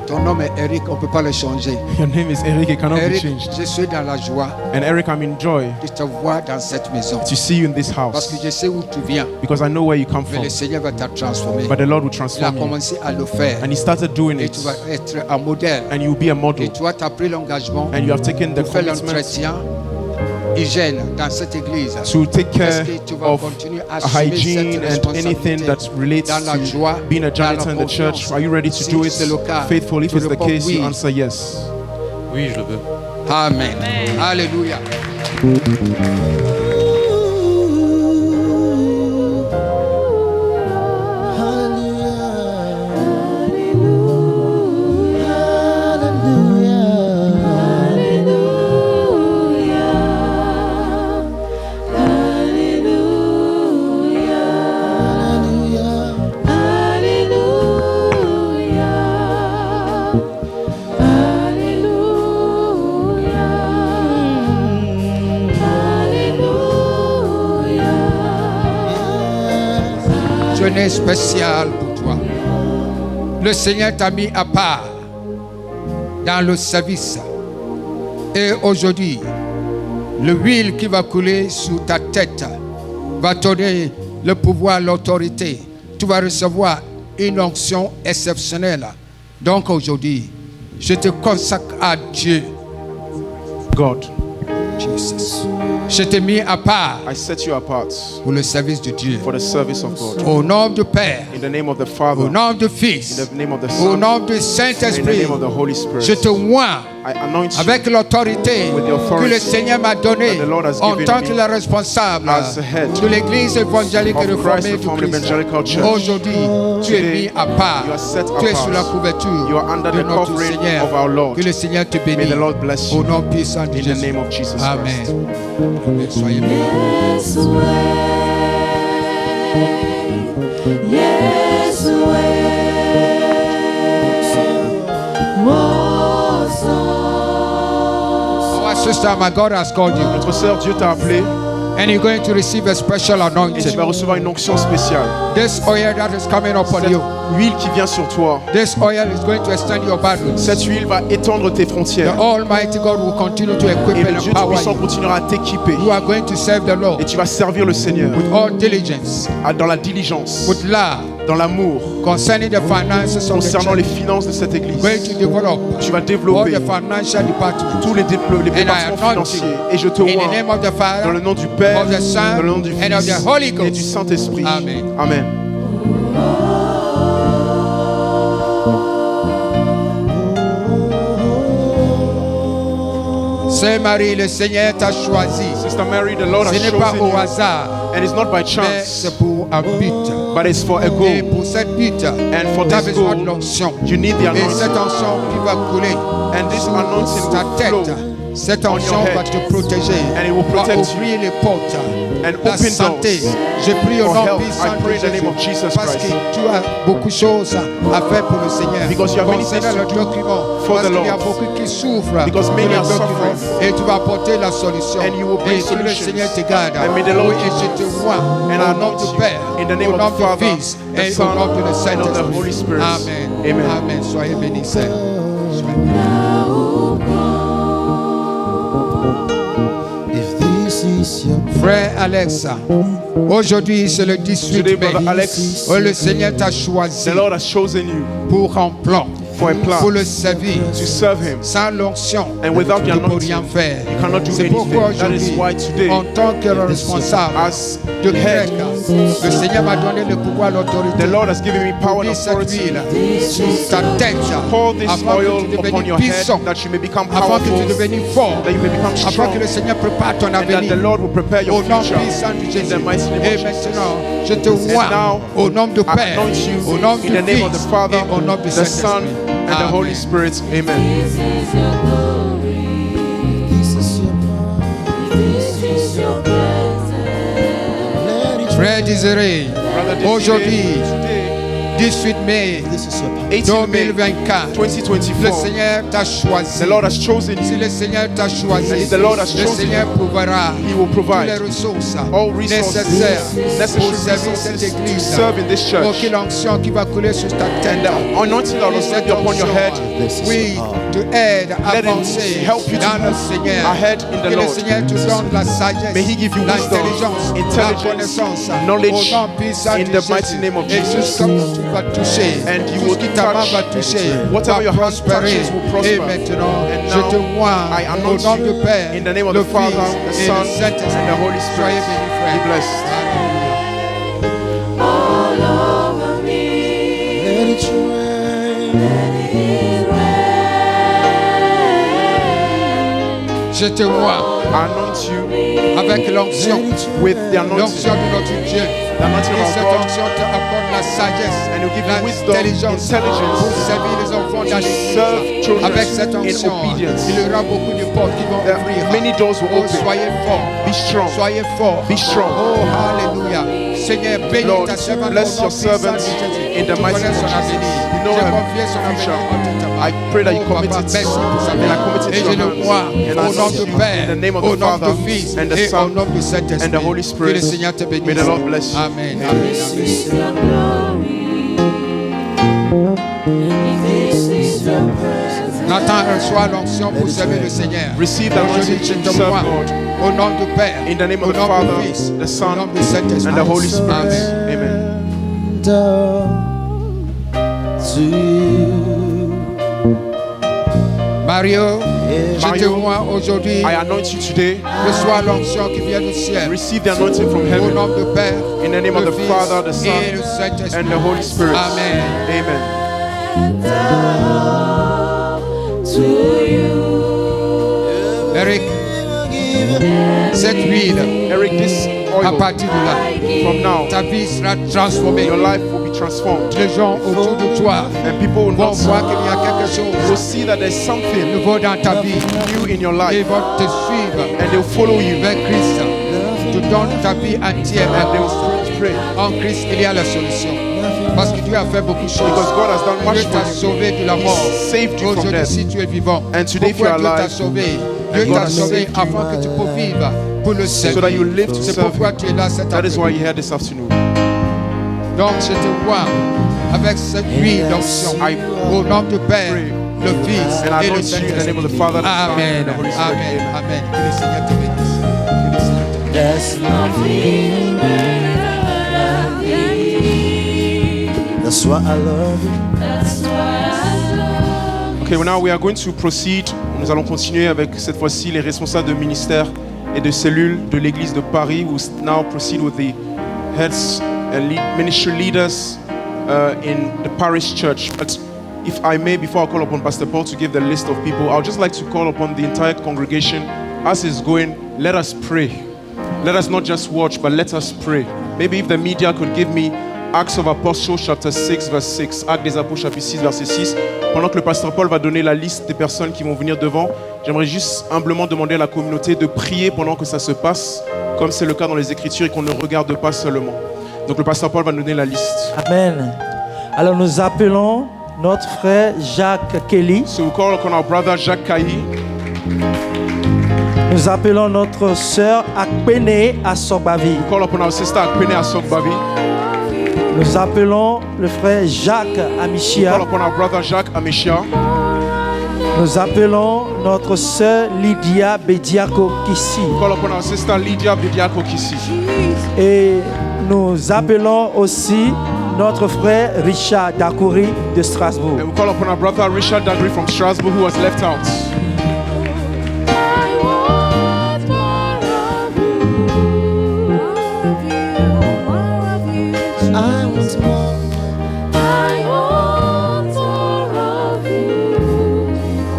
Ton nom est Eric, on ne peut pas le changer. your name is Eric, it cannot be Eric, changed. je suis dans la joie And Eric, I'm in joy de te voir dans cette maison. to see you in this Parce que house je sais où tu viens, because I know where you come mais from. le Seigneur va te transformer. But the Lord will Il a transform you. commencé à le faire. And He started doing Et it. tu vas être un modèle. And you will be a Et model. toi, tu as pris l'engagement And you have taken the pour faire commitment l'entretien hygiène dans cette église. to take care Est-ce que tu vas of continuer à assumer hygiene cette and anything responsabilité that relates dans la to joie, being a dans la janitor in the church? confiance? Are you ready to Si do it c'est le cas, faithfully? If tu it's the réponds case, you oui. answer yes. Oui, je le veux. Amen. Alléluia. Journée spéciale pour toi. Le Seigneur t'a mis à part dans le service. Et aujourd'hui, l'huile qui va couler sur ta tête va te donner le pouvoir, l'autorité. Tu vas recevoir une onction exceptionnelle. Donc aujourd'hui, je te consacre à Dieu. God, Jesus. Je t'ai mis à part I set you apart pour le service de Dieu. for the service of God. Au nom du Père, In the name of the au Father, nom du in Fils, the name of the au Son, nom du in the Saint-Esprit, name of the Holy Spirit. je te oins I anoint you avec l'autorité with the authority que le Seigneur m'a donnée that the Lord has en given tant me que le responsable as the head de l'église évangélique of réformée Christ du Reformed Christ. Evangelical Church. Aujourd'hui, tu es Today, mis à part. you are set Tu es apart. sous la couverture You are under de the notre covering Seigneur. of our Lord. Que le Seigneur te May bénisse. the Lord bless Au you nom puissant de in the Jésus. name of Jesus Amen. Christ. Amen. Soyez bénis. Our sister, my God has called you. Notre sœur, Dieu t'a appelé And you're going to receive a special et tu anointing. vas recevoir une onction spéciale. This oil that is coming upon Cette you. huile qui vient sur toi, This oil is going to extend your boundaries. cette huile va étendre tes The frontières. Almighty God will continue to equip Et le and Dieu empower Tout-Puissant you. continuera à t'équiper. You are going to serve the Lord Et tu vas servir le Seigneur with all diligence, dans la diligence, with love, dans l'amour, concerning the finances of the concernant les church. finances de cette église. Going to develop Tu vas all développer the financial departments. tous les départements financiers. Et je te In the vois name of the dans Father, le nom du Père, of the Son, dans le nom du and of the Fils Holy et Ghost. du Saint-Esprit. Amen. Amen. Sainte Marie, le Seigneur t'a choisi. Sister Mary, the Lord Ce has n'est pas chosen au you, hasard, and it's not by mais chance, c'est pour un but. but it's for a Et goal. pour cette but, And for tu as this besoin de goal, l'onction. you need the Et cette anointing. onction qui va couler And this sur anointing ta will tête, flow cette on onction your va head. te protéger, And it will va protect you. ouvrir les portes, And la open santé. doors Je prie au for nom health. puissant I pray in de the name of Jésus, Jesus parce Christ. que tu as beaucoup de choses à faire pour le Seigneur. Because you have many Concernant things le to do document, for parce the qu'il y a Lord. beaucoup qui souffrent Because de many le are document. suffering. Et tu vas apporter la solution. And you will bring Et que le solutions. Seigneur te garde. And may the Lord Oui, et je te vois And I au nom anoint du you Père, in the name au of nom the du Father, Fils the et Son, au nom de le and of the Saint-Esprit. Holy Spirit. Amen. Amen. Amen. Soyez bénis, Seigneur. Soyez bénis. Frère Alex, aujourd'hui c'est le 18 Today, mai. Brother Alex, Oh, le Seigneur t'a choisi the Lord has chosen you pour un plan, for a plan pour le servir. to serve Him. Sans l'onction, And without tu the ne peux anointing, rien faire. you cannot do C'est pourquoi anything. That is aujourd'hui, why today, en tant que responsable as de head, Grec, le Seigneur m'a donné le pouvoir, l'autorité. the Lord has given me power and Mis cette authority huile sur ta tête, pour this afin que oil tu upon deviennes your puissant, head, that you may become afin que tu powerful, deviennes fort, that you may become afin strong, que le Seigneur prépare ton and that the avenir. Lord will prepare Au your nom future. puissant de In Jésus. the mighty name Et of Jesus. maintenant, je te And vois now, au nom du I Père, anoint you au nom in du the name of the Fils Father, et au nom du the Son, Saint-Esprit. and the Holy Amen. Spirit. Amen. Frère Désiré, Brother Desiree, aujourd'hui, today, 18 mai 18 May 2024, le 2024, Seigneur t'a choisi. the Lord has chosen Si you. le Seigneur t'a choisi, And if the Lord has le chosen Seigneur prouvera He will toutes les provide ressources all resources nécessaires necessary pour servir cette resources to église. serve in this Pour church. que l'onction qui va couler sur ta tête, And the anointing that et will cette be upon your head, oui, te aide à let it avancer help you to dans le move Seigneur. ahead in the Que le Lord. Seigneur te donne la sagesse, May He give you wisdom, l'intelligence, la intelligence, connaissance, knowledge, au nom puissant in de the Jésus. mighty name of Et Jesus. tout ce que tu vas toucher, And you tout will ce qui ta main touch, va toucher, whatever va your hand prospérer. touches will prosper. Et maintenant, And je te now, vois I au announce nom you du Père, in the name of le the Father, Fils the et Son, le Saint-Esprit. and the Holy Spirit. Soyez bénis, frère. Be blessed. Alléluia. Je te vois I anoint you avec l'onction, with the anointing, l'onction de notre Dieu. the anointing Et of cette God, onction te apporte la sagesse, and will give you wisdom, l'intelligence intelligence pour servir les enfants dans serve l'église. children Avec cette in onction, obedience. il y aura beaucoup de portes qui vont There ouvrir. many doors will Oh, open. soyez forts. Be strong. Soyez forts. Be strong. Oh, hallelujah. Seigneur, bénis Lord, ta servante bless au nom your servant puissant de Jésus. in the Tu mighty connais name son of Jesus. avenir. You know J'ai her confié son future. avenir entre tes mains. I pray that you Oh, commit Papa, it, merci pour sa and I commit it vie. Et to je your le hands. vois And I au nom anoint du you Père, in the name of au the nom Father, du Fils and the et au Son, nom du Saint-Esprit. and the Holy Spirit. Que le Seigneur te bénisse. May the Lord bless you. Amen. Amen. Amen. Nathan reçoit l'onction pour servir le Seigneur. Receive the Aujourd'hui, anointing je to te serve vois God. au nom du Père, In the name of au the nom Father, du Fils, the au Son, nom du Saint-Esprit. and the Holy Spirit. Amen. Amen. Mario, je te Mario, vois aujourd'hui. I anoint you today. Reçois l'onction qui vient du ciel. Receive the anointing from Au heaven. nom du Père, In the name of le the Fils Father, the Son, et le Saint-Esprit. and the Holy Spirit. Amen. Amen. To you. Eric, cette huile, Eric, this à oil, partir de là, from now, ta vie sera transformée. your life will be transformed. Les gens autour de toi And people will vont not voir qu'il y a quelque will chose see that there's something nouveau dans ta vie. new in your Ils life. vont te suivre And they'll follow you. vers Christ. Tu donnes ta vie entière à And they Christ. will pray. En Christ, il y a la solution. Parce que Dieu a fait beaucoup de choses. Because God has done much Dieu t'a for you. sauvé de la mort. Saved you from Aujourd'hui, death. si tu es vivant, And today, if you pourquoi are Dieu t'a alive, sauvé? and Dieu God t'a has sauvé saved you, afin que tu peux vivre pour le so that servir. you live to C'est serve pourquoi Him. tu es là cet That is why après-midi. you're here this afternoon. Donc, je te vois avec cette huile d'onction au nom du Père, le Fils And I et le anoint you in the name of the Saint-Esprit. Father, the Son, Amen. and the Holy Spirit. Amen. Amen. Amen. Que le Seigneur te bénisse. Que le Seigneur te bénisse. There's nothing that's why I love you. Okay, well, now we are going to proceed. Nous allons continuer avec cette fois-ci les responsables de ministère et de cellules de l'église de Paris. We'll now proceed with the heads and ministry leaders in the parish church. But if I may, before I call upon Pastor Paul to give the list of people, I would just like to call upon the entire congregation. As it's going, let us pray. Let us not just watch, but let us pray. Maybe if the media could give me Acts of Apostles chapter 6 verse 6. Actes des Apôtres chapitre 6 verset 6. Pendant que le pasteur Paul va donner la liste des personnes qui vont venir devant, j'aimerais juste humblement demander à la communauté de prier pendant que ça se passe, comme c'est le cas dans les Écritures, et qu'on ne regarde pas seulement. Donc le pasteur Paul va nous donner la liste. Amen. Alors nous appelons notre frère Jacques Kelly. So we call upon our brother Jacques Kayi. Nous appelons notre sœur Akpene Asobavi. We call upon our sister Akpene Asokbavi. Nous appelons le frère Jacques We Amichia. call upon our brother Jacques Amishia. Nous appelons notre sœur Lydia Bediako Kissi. We call upon our sister Lydia Bidiako Kisi. Et nous appelons aussi notre frère Richard Dakouri de Strasbourg. And we call upon our brother Richard Dagri from Strasbourg, who was left out.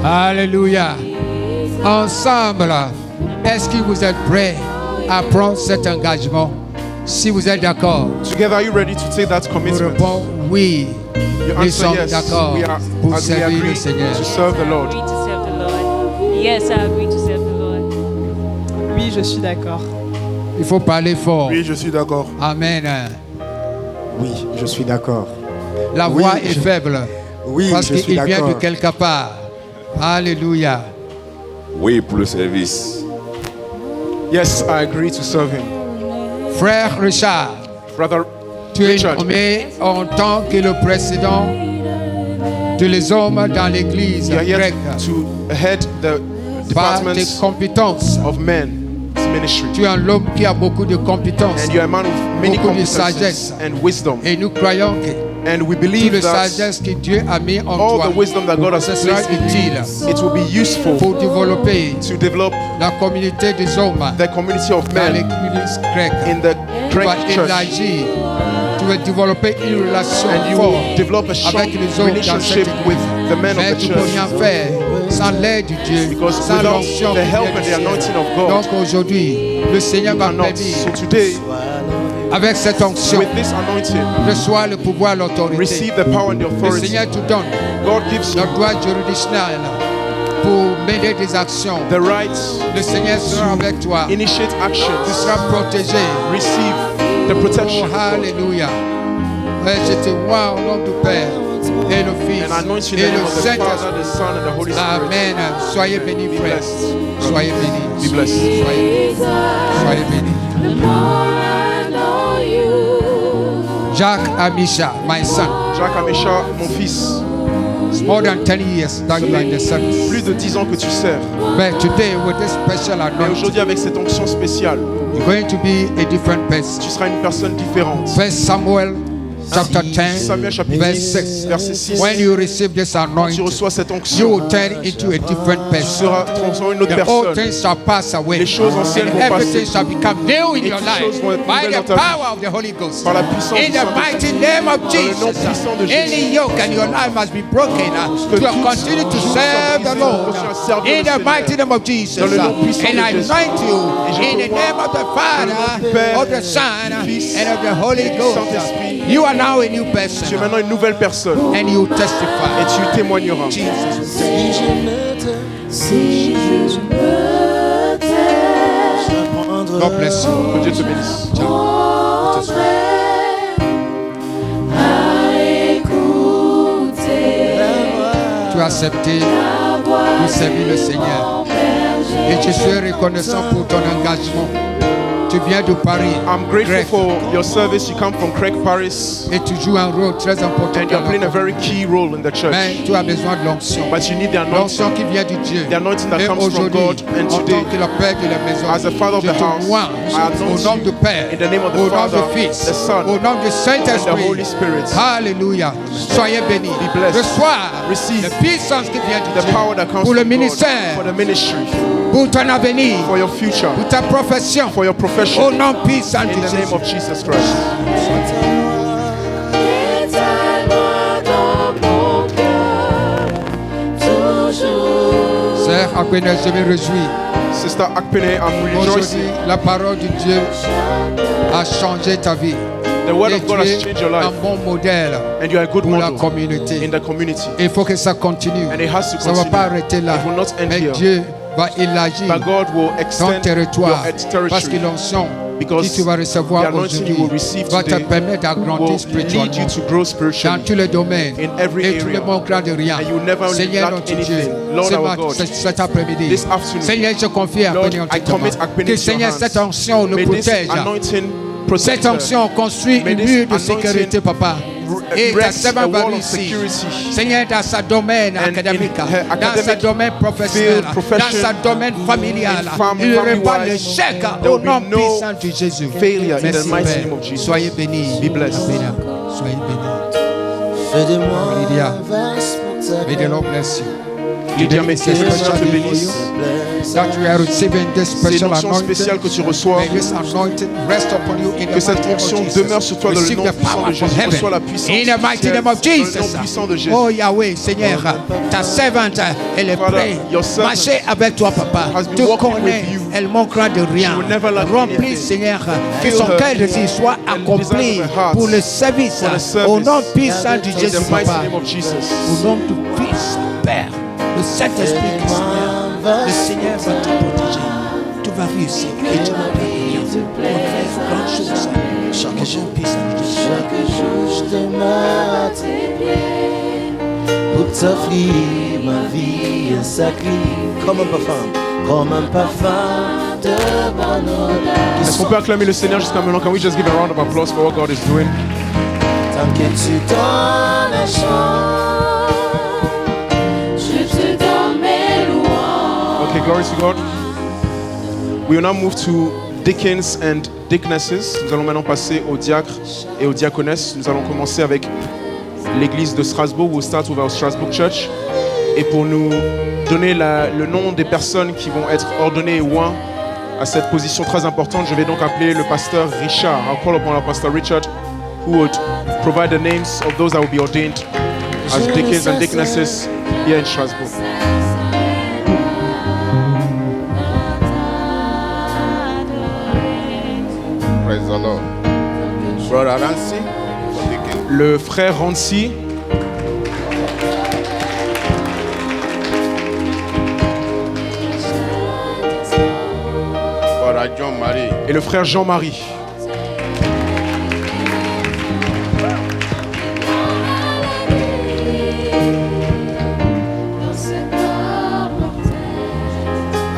Alléluia. Ensemble, est-ce que vous êtes prêts à prendre cet engagement? Si vous êtes d'accord, Together, are you ready to take that vous commitment? répondez oui. You Nous answer sommes yes. d'accord We are, pour as we servir agree le Seigneur. to serve the Lord. agree to serve the Lord. Yes, I agree to serve the Lord. Oui, je suis d'accord. Il faut parler fort. Oui, je suis d'accord. Amen. Oui, je suis d'accord. La Oui, voix est je- faible Oui, parce je suis qu'il vient de d'accord. quelque part. Alléluia. Oui, pour le service. Yes, I agree to serve Him. Frère Richard, Brother tu es Richard, nommé en tant que le président de les hommes dans l'église you are here grecque to head the par tes departments compétences. of men's ministry. Tu es un homme qui a beaucoup de compétences And you are a man with many beaucoup de competences sagesse. and wisdom. et nous croyons que And we toute believe la that sagesse que Dieu a mis en all toi, the wisdom that God has ce sera placed in utile you, it will be useful pour développer to develop la communauté des hommes the community of dans men l'église grecque. in the Tu vas Greek church. élargir, tu vas développer une relation And you forte will develop a strong avec les hommes dans relationship cette with église. the men Mais of the tu ne peux church. rien faire sans l'aide de Dieu, Because sans without l'onction the qui help vient and du the ciel. anointing of God, Donc aujourd'hui, le Seigneur you m'a cannot. permis, So today, avec cette onction, with this anointing, reçois le pouvoir, l'autorité. receive the power and the Le authority. Seigneur te donne God gives you le droit juridictionnel pour mener des actions. the right Le Seigneur sera avec toi. to initiate Tu actions, seras protégé. receive the Oh, protection of God. alléluia. Et je te vois au nom du Père et le Fils And I anoint you in et the name le of the Saint-Esprit. Father, the Son, and the Holy Spirit. Amen. Soyez bénis, Be frères. blessed. Soyez bénis. Be blessed. Soyez bénis. Soyez bénis. Jacques Amisha, my son. Jacques Amesha, mon fils, It's more than 10 years that you are in the service. plus de 10 ans que tu sers. But today, with this special Mais anointing, aujourd'hui, avec cette onction spéciale, you're going to be a different person. tu seras une personne différente. First Samuel chapter 10, Samuel chapitre verse 10, 6. verset 6. When you receive this Quand tu anointing, reçois cette you onction, will turn into a different tu person. seras transformé en une autre The old personne. things shall pass away, Les choses anciennes and vont everything passer. shall become new in Et your toutes life choses vont être by nouvelles the dans ta vie. power of the Holy Ghost. Par la puissance In du the Saint-Esprit. mighty name of Dans le Jesus, nom puissant de Jésus. any yoke in your life must be broken Que to tout continue to serve the Lord. In the mighty name of Jesus, Dans le nom puissant and de I Jésus. anoint you Et je in the te vois name of the Father, Père, of the Son, du Fils, and of the Holy Ghost. Saint-Esprit. You are now a new Tu es person, maintenant une nouvelle personne and you et testify. tu témoigneras. Jesus. God bless you. Que Dieu te bénisse. Tu as accepté de servir le Seigneur. Et je suis reconnaissant pour ton engagement. Tu viens de Paris. I'm grateful Greg, for your service. You come from Craig, Paris, et tu joues un rôle très important and dans you're playing la a very key role in the church. Mais tu as besoin de l'onction. But you need the anointing. L'onction qui vient de Dieu. The anointing that Et comes from aujourd'hui, God. And en today, tant que le Père de la maison, as the Father of je the te house, loue I au anoint nom you du Père, in the name of the au nom Father, du Fils, the Son, au nom du and the Saint-Esprit. Holy Spirit. Alléluia. Soyez bénis. Be blessed. Reçois Receive la puissance qui vient de The Dieu power that comes pour le from God, ministère, for the ministry, pour ton avenir, for your future, pour ta profession, for your profession, au nom puissant in de the name Jésus. of Jesus Christ. Sœur Akpene, je me réjouis. Sister Akpene, I'm Aujourd'hui, rejoicing. la parole de Dieu a changé ta vie. The word Et of God tu has es changed your un life, bon modèle and you are a good pour la model communauté. in the community. Il faut que ça continue. And it has to Ça ne va continue. pas arrêter là. It will not end Mais here. Dieu va élargir But God will ton extend territoire. your Parce que territory, l'onction because que tu vas the recevoir anointing aujourd'hui you will receive va te today permettre d'agrandir will lead you spirituellement to grow dans spiritually tous les domaines. in every Et tu ne area. manqueras de rien. And you will never Seigneur lack notre Dieu, anything. Lord our God, cet après-midi, this afternoon, Seigneur, je confie à Lord, Akpene en I tes commit mains. Akpene Que into your Seigneur, hands. cette onction le May this protège. anointing Cette protect her. onction construit May une this mur de anointing sécurité, papa. Et ta erects servante a va wall of réussir. security. Seigneur, dans sa domaine And académique, in her dans sa academic domaine professionnel, field, profession, dans sa domaine familial, il n'y aura pas d'échec there au will be nom no puissant de Jésus. failure in Merci, the mighty Père. name of Jesus. Soyez bénis. Be blessed. Amen. Soyez bénis. Lydia, may the Lord bless you. Lydia, may It's a the Seigneur special te day for bénisse. you. That you are receiving this C'est une special onction spéciale que tu anointing. reçois. May this anointing rest upon you in the Que cette mighty name of onction Jesus. demeure sur toi dans le Receive nom the puissant power de from Jésus. heaven. Reçois la puissance In the mighty ciel, name of dans le Jesus. nom puissant de Jésus. Oh Yahweh, Seigneur, ta servante, elle est Father, prête. your servant Marcher avec toi, papa. has been Tu walking connais, with you. elle manquera de rien. She will never lack Remplis, anything. Seigneur, que Fill son her cœur désir soit and accompli desires of her heart pour le service. for the service. Au nom puissant de In Jésus, the mighty papa. name of Jesus. Au nom du Fils, Père, le Saint-Esprit, Seigneur, le Seigneur va te protéger. Tout va réussir et tu vas réussir. On fait grande chose. Chaque jour, puissant de Jésus. Chaque jour, je demeure à tes pieds pour t'offrir ma vie un sacrifice comme un parfum de bonne odeur. Est-ce qu'on peut acclamer le Seigneur jusqu'à maintenant? Can we just give a round of applause for what God is doing? Tant que tu donnes la chance, je te donne mes louanges. Okay, glory to God. We will now move to deacons and deaconesses. Nous allons maintenant passer aux diacres et aux diaconesses. Nous allons commencer avec l'église de Strasbourg. We'll start with our Strasbourg Church. Et pour nous donner le nom des personnes qui vont être ordonnées et oints à cette position très importante, je vais donc appeler le pasteur Richard. I'll call upon our pastor Richard, who would provide the names of those that will be ordained as deacons and deaconesses here in Strasbourg. Praise the Lord. Brother Nancy, Le frère Rancy, Brother John Marie, et le frère Jean-Marie.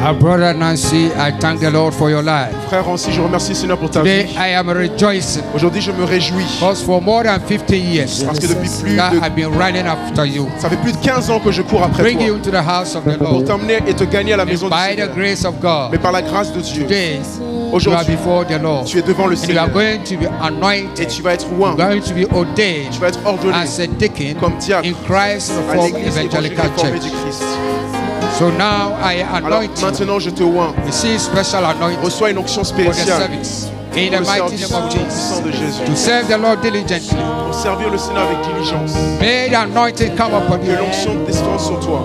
Our brother Nancy, I thank the Lord for your life. Frère Nancy, je remercie le Seigneur pour ta Today vie. I am rejoicing Aujourd'hui, je me réjouis because for more than 15 years parce que depuis plus that de, I've been running after you, ça fait plus de 15 ans que je cours après bring toi you into the house of the pour Lord. t'emmener et te gagner à la maison du By the Seigneur. grace of God, Mais par la grâce de Dieu, today you are aujourd'hui, before the Lord. tu es devant le And you are Seigneur going to be et anointed. tu vas être oint, You are going to be ordained tu vas être ordonné as a deacon comme diacre in Christ à Reformed l'église évangélique Evangelical réformée du Church. Christ. So now I Alors anoint you. maintenant, je te oins. Receive special anointing Reçois une onction for the spéciale service. In pour the le mighty service name of puissant Jesus. de Jésus. To serve the Lord diligently. Pour servir le Seigneur avec diligence. May the anointing come upon Que you. l'onction descende sur toi.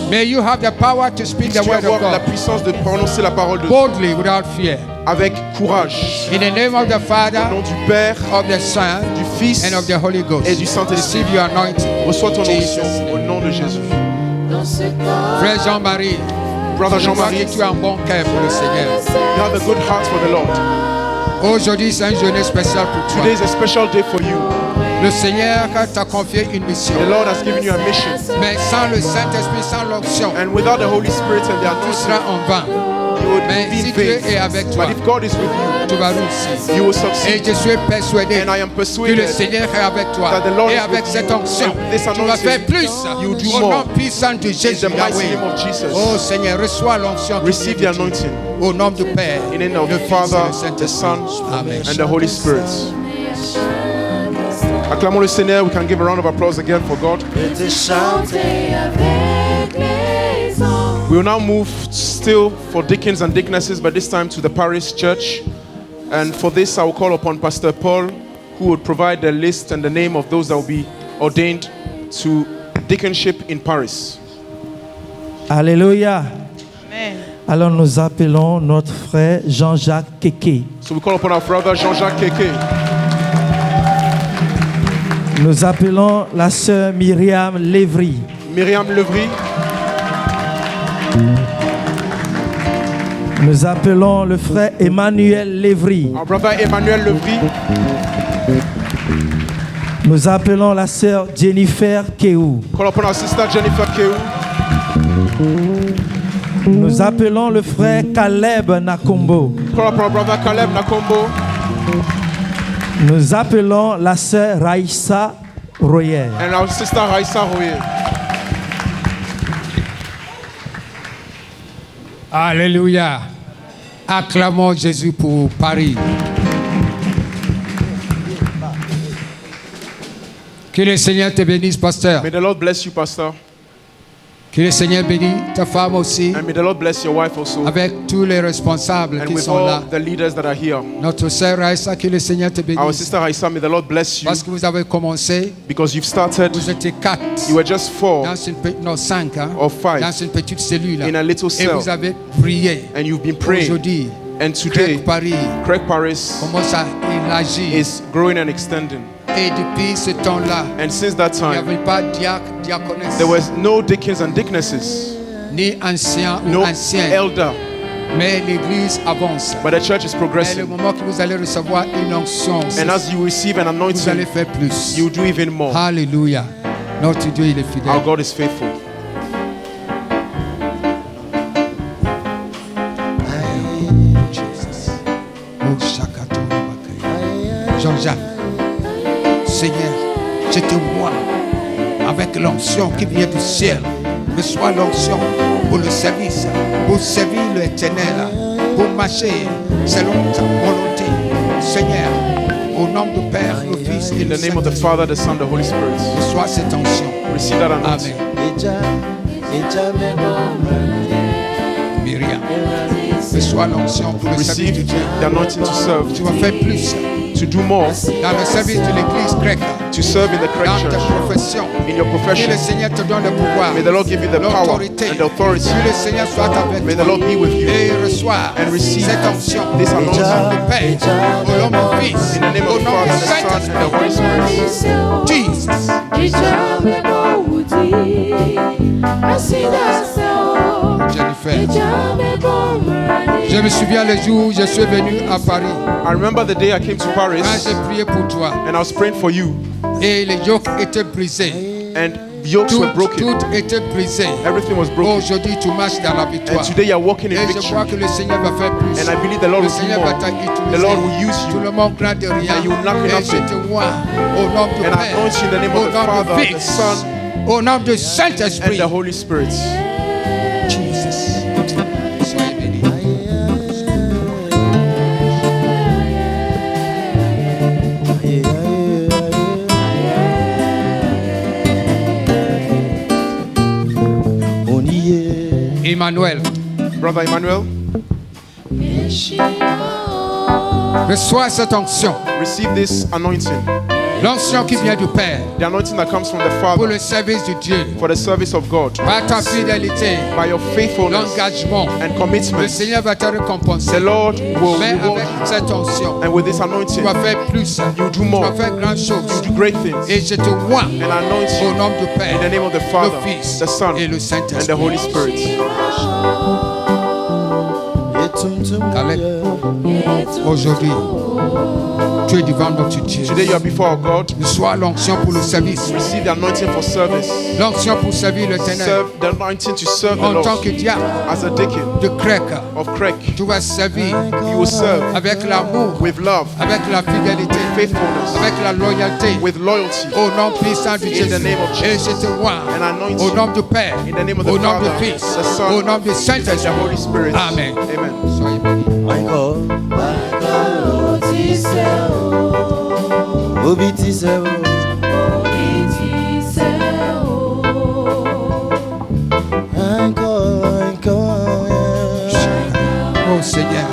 May you have the power to speak the Tu vas word of avoir la God puissance de prononcer la parole de Dieu boldly without fear. avec courage. In the name of the Au Father, nom du Père, of the Son, du Fils and of the Holy Ghost. et du Saint-Esprit. Receive your anointing. Reçois ton Jesus' onction au name. nom de Jésus. Frère Jean-Marie, Brother je crois Jean-Marie, que tu as un bon cœur pour le Seigneur. you have a good heart for the Lord. Aujourd'hui, c'est une journée spéciale pour toi. Today is a special day for you. Le Seigneur t'a confié une mission. The Lord has given you a mission. Mais sans le Saint-Esprit, sans l'onction, And without the Holy Spirit and the tu seras anointing, en vain. you would Mais be si in Dieu vain. est avec toi, But if God is with you, tu vas réussir. you will Et succeed. je suis persuadé And I am que le persuaded Seigneur est avec toi. that the Lord Et is avec with cette you. onction, And this tu vas anointing, faire plus. you do Au more. nom puissant de In Jésus, the mighty Yahweh. name of Jesus. Oh Seigneur, reçois l'onction. qui Receive vient the de Dieu. anointing. Au nom du Père, In the name of le the Fils Father, et le the Saint-Esprit. Son, Amen. and the Holy Spirit. Acclamons le Seigneur. We can give a round of applause again for God. We will now move still for deacons and deaconesses, but this time to the parish church. And for this, I will call upon Pastor Paul, who would provide the list and the name of those that will be ordained to deaconship in Paris. Alléluia. Amen. Alors nous appelons notre frère Jean-Jacques Keke. So we call upon our brother Jean-Jacques Keke. Nous appelons la sœur Myriam Lévry. Myriam Levry. Nous appelons le frère Emmanuel Lévry. Our brother Emmanuel Levry. Nous appelons la sœur Jennifer Keou. Call upon our sister Jennifer Keu. Nous appelons le frère Caleb Nakombo. Call upon our brother Caleb Nakombo. Nous appelons la sœur Raïssa Royer. And our sister Raissa Royer. Alléluia. Acclamons Jésus pour Paris. Que le Seigneur te bénisse, pasteur. May the Lord bless you, Pastor. Que le Seigneur bénisse ta femme aussi, And may the Lord bless your wife also. avec tous les responsables And qui with sont là. all the leaders that are here. Notre sœur Raissa, que le Seigneur te Our bénisse. sister Raissa, may the Lord bless you Parce que vous avez commencé, because you've started, vous étiez 4 you were just 4 dans une petite, non 5, hein, or 5 dans une petite cellule. in a little Et cell. vous avez prié. And you've been praying. Aujourd'hui, And today, Craig Paris Craig Paris commence à élargir. is growing and extending. Et depuis ce temps-là, And since that il n'y time, avait pas diaconesse, there was no deacons and deaconesses, ni ancien ou no ancienne, elder, mais l'église avance. but the church is Et le progressing. moment que vous allez recevoir une onction, And as you receive an vous allez anointing, faire plus. you do even more. Alléluia. Notre Dieu, il est Our fidèle. God is faithful. Jesus. Oh, Shakato Rabakaya. Jean-Jacques, Seigneur, je te vois avec l'onction qui vient du ciel. Reçois l'onction pour le service, pour servir l'Éternel, pour marcher selon ta volonté. Seigneur, au nom du Père, du Fils et In du the name of the Saint-Esprit, Father, the Son, the Holy Spirit. reçois cette onction. Receive that anointing. Amen. Myriam, reçois l'onction pour le service de Receive Dieu. the anointing to serve, Tu vas faire plus to do more, dans le service de l'église grecque, to serve in the dans Christ ta church, profession. in your Que profession. le Seigneur te donne le pouvoir, May the Lord give you the power l'autorité. and the authority. Que le Seigneur soit avec May toi. the Lord be with you. Et reçois And receive cette onction this au nom anointing. du Père, au nom du Fils, In the name au of the nom Father, du the Son, and the Holy Saint-Esprit. Spirit. Jennifer, je me souviens le jour où je suis venu à Paris. I remember the day I came to Quand Paris j'ai prié pour toi and I was praying for you, et le yoke était brisé. and Yokes were broken. Tout était brisé. Everything was broken. Aujourd'hui, tu marches dans la victoire. And today you are walking in Et je crois victory. que le Seigneur va faire plus. And I believe the Lord Le will do Seigneur va more. t'utiliser. The Lord will use Tout you. le monde craint de rien. And you will not be Et je nothing. te vois au nom du And I Père, anoint you in the name au of the nom Father, du the Fils, Son, au nom du and Saint-Esprit. the Holy Spirit. Jesus. Soyez bénis. On y est. Emmanuel, Brother Emmanuel, reçois cette onction. receive this anointing. L'onction qui vient du Père The anointing that comes from the pour Father le service de Dieu. for the service of God. Par ta fidélité, By your faithfulness l'engagement, and le commitment, Seigneur va te récompenser. the Lord will Mais reward avec you. cette onction, And with this tu anointing, vas faire plus. you do Tu more. vas faire grand chose. You do great things. Et je te vois And I anoint au you nom du in the Père, name of the Father, le Fils the Son, et le and the Saint-Esprit. Holy Spirit. Caleb, aujourd'hui, tu es devant notre Dieu. Today you are before our God. Reçois l'onction pour le service. Receive the anointing for service. L'onction pour servir l'éternel. Serve the anointing to serve the En tant Lord. que diable As a deacon de Crèque, of Krek, tu vas servir you will serve avec l'amour, with love, avec la fidélité, faithfulness, avec la loyauté. with loyalty. Au nom puissant de Jésus. the name of Et Jesus. je te vois And I anoint au you nom du Père, in the name of the au nom Father, du Fils, the Son, au nom du and the Saint-Esprit. Holy Spirit. Amen. Amen. Soyez bénis. Encore. Obitissez-vous. Encore. Oh Seigneur.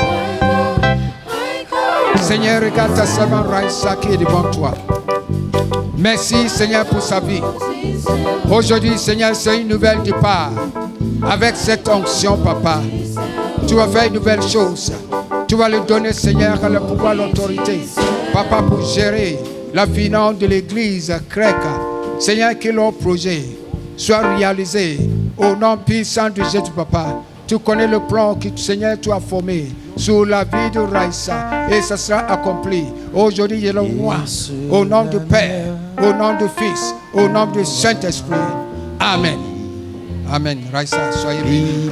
Seigneur, regarde ta servante Raïssa qui est devant toi. Merci Seigneur pour sa vie. Aujourd'hui, Seigneur, c'est une nouvelle départ. Avec cette onction, Papa, tu vas faire une nouvelle chose. Tu vas lui donner, Seigneur, le pouvoir, l'autorité. Papa, pour gérer la finance de l'église grecque. Seigneur, que leur projet soit réalisé au nom puissant de Jésus, Papa. Tu connais le plan que, Seigneur, tu as formé sur la vie de Raïssa et ça sera accompli. Aujourd'hui, je le vois au nom du Père, au nom du Fils, au nom du Saint-Esprit. Amen. Amen. Raïssa, soyez bénis.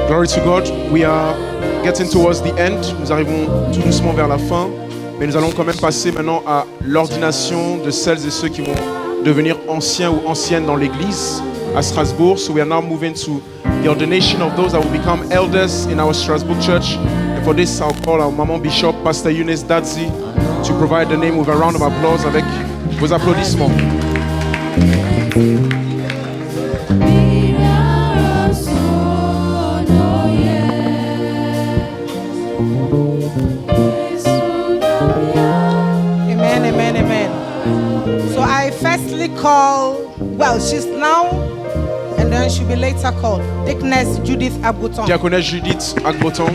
Glory to God. We are getting towards the end. Nous arrivons tout doucement vers la fin. Mais nous allons quand même passer maintenant à l'ordination de celles et ceux qui vont devenir anciens ou anciennes dans l'église à Strasbourg. So we are now moving to the ordination of those that will become elders in our Strasbourg church. And for this, I'll call our Maman Bishop, Pastor Eunice Dadzi, to provide the name with a round of applause avec vos applaudissements. Amen, amen, amen. So I firstly call, well, she's now, and then she'll be later called, Deaconess Judith Agboton. Diaconesse Judith Agboton.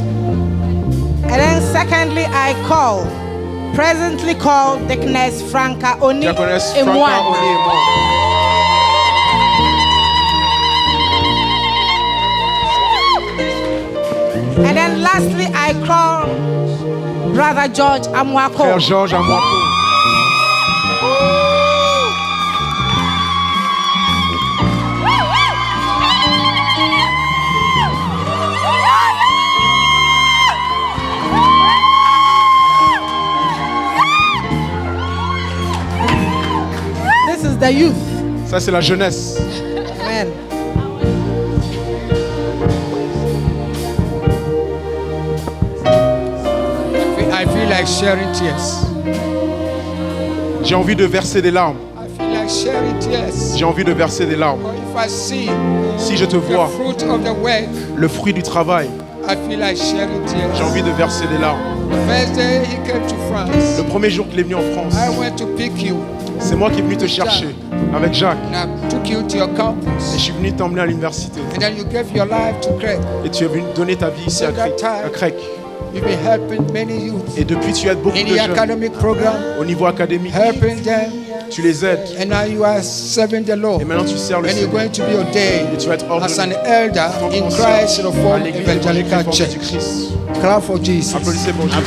And then secondly, I call, presently called Deaconess Franca Oni Diaconesse Franca Emwan. Oni Emwan. And then lastly, I call Brother George Amwako. Frère Georges Amwako. This is the youth. Ça, c'est la jeunesse. Amen. I feel like sharing tears. J'ai envie de verser des larmes. I feel like sharing tears. J'ai envie de verser des larmes. If I see Si je te the vois, fruit of the work, le fruit du travail, I feel like sharing tears. j'ai envie de verser des larmes. The first day he came to France, Le premier jour qu'il est venu en France, I went to pick you. c'est moi qui est venu te chercher. avec Jacques. And I took you to your Et campus. je suis venu t'emmener à l'université. And then you gave your life to Craig. Et tu es venu donner ta vie ici à Crec. You've been helping many youth Et depuis, tu aides beaucoup in de the jeunes academic program, au niveau académique. helping them. Tu les aides. And now you are serving the Lord. Et maintenant, tu sers le And you're Seigneur. going to be ordained Et tu vas être as an ordonné elder in Christ à Reformed l'église Evangelical évangélique Church. du Christ. Clap for Jesus. Applaudissez pour Jésus.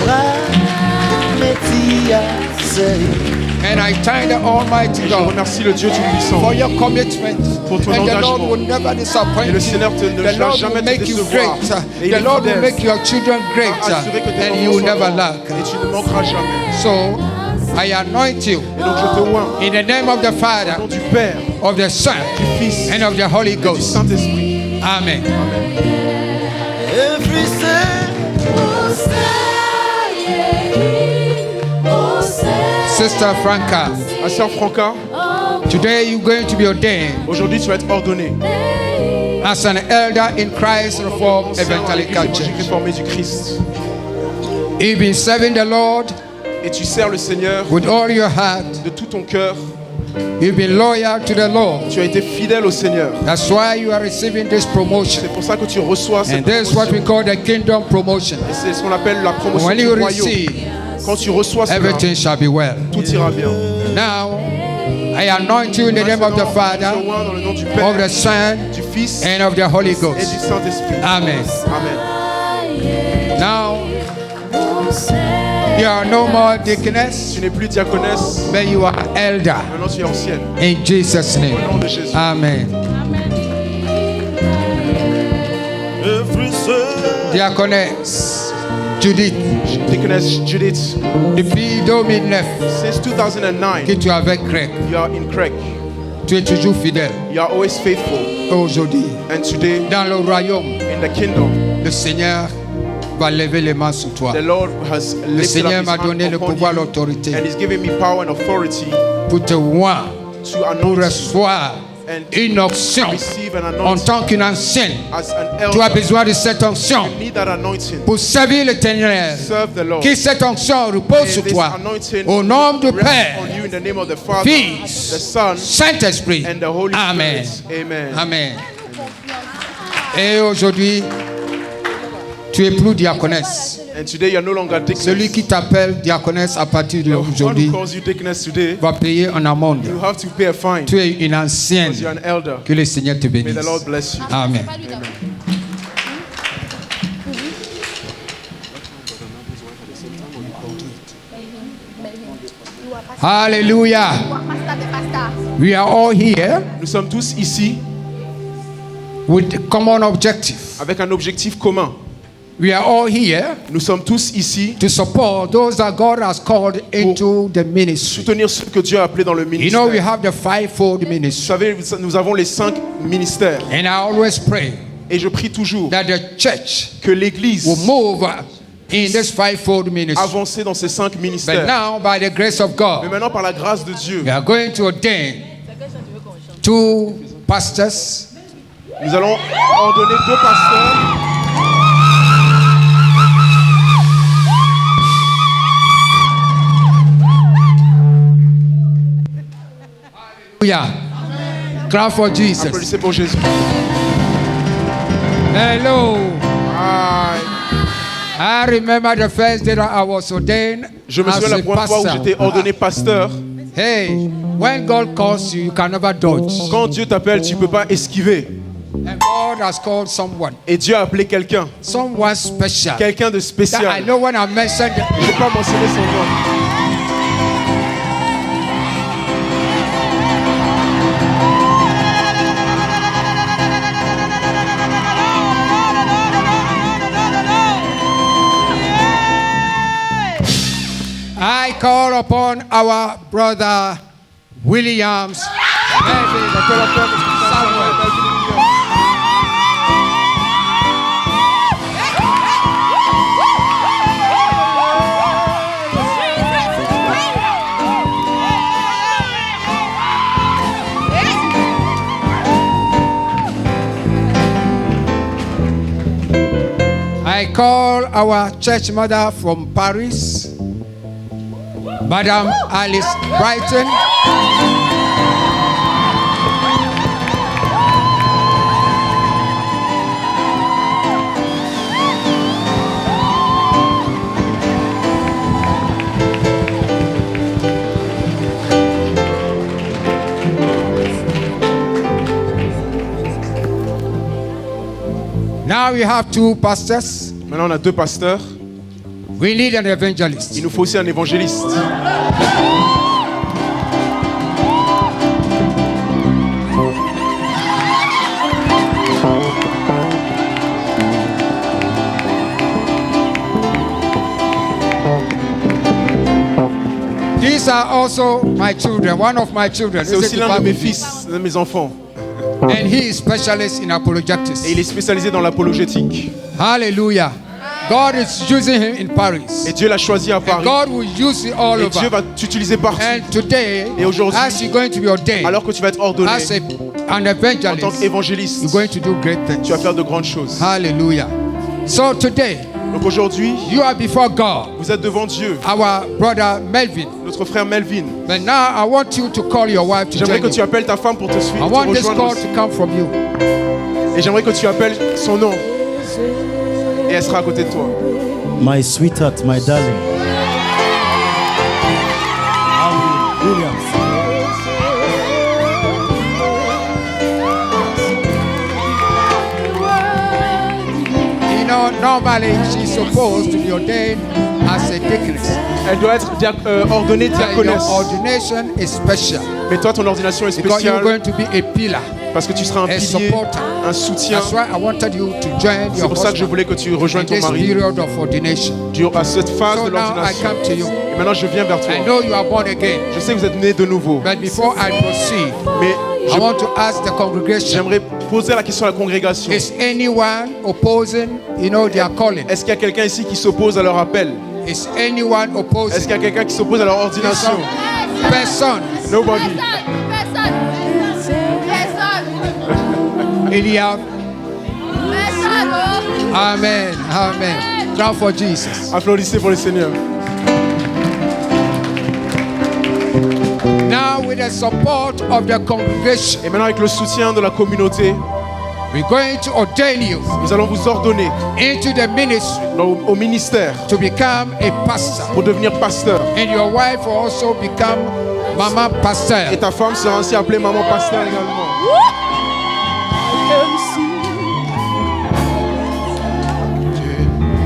And I thank the Almighty Et je God remercie le Dieu Tout-Puissant for your commitment. pour ton And the Lord engagement. will never disappoint Et le you. Seigneur ne The va Lord jamais will te make you décevoir. great. Et il The est Lord will fidèle. make your children great. Assurer que tes And enfants you will sont never grands. lack. Et tu ne manqueras jamais. So I anoint you Et donc je te oins in the name of the au Father, nom du Père, of the Son, du Fils and of the Holy et du Ghost. Saint-Esprit. Amen. Sister Franca, Ma sœur Franca, today you're going to be ordained aujourd'hui tu vas être ordonnée as an elder in Christ Reformed Evangelical évangélique Church. réformée du Christ. You've been serving the Lord Et tu sers le Seigneur with all your heart. de tout ton cœur. You've been loyal to the Lord. Tu as été fidèle au Seigneur. That's why you are receiving this promotion. C'est pour ça que tu reçois cette And this is what we promotion. call the kingdom promotion. Et c'est ce qu'on appelle la promotion When du you royaume. receive, Quand tu reçois cela, everything shall be well. tout ira bien. Now, I anoint you in the name of the Father, Je oins dans le nom du of Père, the Son, du Fils and of the Holy et du Ghost. Saint-Esprit. Amen. Amen. Now, you are no more deaconess, Tu n'es plus diaconesse, but you are elder. maintenant tu es ancienne. In Jesus' Au name. nom de Jésus. Amen. Diaconess Judith, Diaconesse Judith, depuis 2009 since 2009, que tu es avec Craig, you are in Crec. tu es toujours fidèle. You are always faithful. Aujourd'hui, And today, dans le royaume, in the kingdom, le Seigneur va lever les mains sur toi. the Lord has Le lifted Seigneur up m'a his donné hand le upon pouvoir, you, l'autorité and He's given me power and authority pour te voir, to pour anoint you recevoir and une onction receive an en anointing. tant qu'une ancienne. As an Tu as elder, besoin de cette onction you need that anointing. pour servir l'Éternel. Serve the Lord. Que cette onction repose And sur this toi. anointing Au nom du rests Père, on you in the name of the Father, Fils, the Son, Saint-Esprit. and the Holy Amen. Spirit. Amen. Amen. Et aujourd'hui, tu es plus diaconesse. And today you are no longer Celui diaconess. qui t'appelle diaconesse à partir The one d'aujourd'hui who calls you diaconess today, va payer en amende. you have to pay a fine Tu es une ancienne. because you're an elder. Que le Seigneur te May bénisse. the Lord bless you. Amen. Hallelujah. We are all here Nous sommes tous ici with a common objective. avec un objectif commun. We are all here Nous sommes tous ici to support those that God has called into the ministry. soutenir ceux que Dieu a appelés dans le You ministère. know, we have the fivefold Vous ministry. savez, nous avons les 5 ministères. And I always pray Et je prie toujours that the church que l'Église will move in this fivefold ministry. avance dans ces 5 But ministères. now, by the grace of Mais God, maintenant, par la grâce de Dieu, we are going to ordain 2 pastors nous allons ordonner 2 pasteurs. Hallelujah. Clap for Jesus. Applaudissez pour Jésus. Hello. Aïe. I remember the first day that I was ordained Je me as souviens a la première fois où pastor. j'étais ordonné pasteur. Hey, when God calls you, you can never dodge. Quand Dieu t'appelle, tu ne peux pas esquiver. And God has called someone, Et Dieu a appelé quelqu'un. someone special. Quelqu'un de That I spécial. know when I mentioned Je ne vais pas mentionner son nom. I call upon our brother Williams. I call our church mother from Paris, Madame Alice Brighton. Now we have 2 pastors. Maintenant, on a 2 pasteurs. We need an evangelist. Il nous faut aussi un évangéliste. These are also my children, one of my children. C'est aussi l'un de mes fils, l'un de mes enfants. And he is specialist in apologetics. Et il est spécialisé dans l'apologétique. Hallelujah. God is using him in Paris. Et Dieu l'a choisi à Paris. And God will use it all Et over. Dieu va t'utiliser partout. And today, Et aujourd'hui, as you're going to be ordained, alors que tu vas être ordonné as an en tant evangelist, qu'évangéliste, you're going to do great things. tu vas faire de grandes choses. Hallelujah. So today, Donc aujourd'hui, you are before God. vous êtes devant Dieu, Our brother Melvin. notre frère Melvin. But now I want you to call your wife to J'aimerais join que tu you. appelles ta femme pour te suivre, I te want this rejoindre call aussi. to come from you. Et j'aimerais que tu appelles son nom. Et elle sera à côté de toi. My sweetheart, my darling. Williams. You know, normally she's supposed to be ordained as a deaconess. Elle doit être ordonnée But your diaconesse. ordination is special Mais toi, ton ordination est because you're spéciale going to be a pillar, parce que tu seras un a pilier, supporter. un soutien. That's why I wanted you to join C'est your pour ça que je husband voulais que tu in rejoignes ton this mari period of ordination. à cette phase So de now I l'ordination. come to you. Et maintenant, je viens vers toi. I know you are born again, Je sais que vous êtes né de nouveau. but before I proceed, Mais I want to ask the congregation, j'aimerais poser la question à la congrégation. is anyone opposing, their calling? Est-ce qu'il y a quelqu'un ici qui s'oppose à leur appel? Is anyone Est-ce opposing? qu'il y a quelqu'un qui s'oppose à leur ordination? Person. Nobody. Eliab. Amen. Amen. Clap for Jesus. Applaudissez pour le Seigneur. Now, with the support of the congregation, Et maintenant, avec le soutien de la communauté, we're going to ordain you nous allons vous ordonner into the ministry au ministère to become a pastor. pour devenir pasteur. And your wife will also become Mama Pastor. Et ta femme sera ainsi appelée maman pasteur également.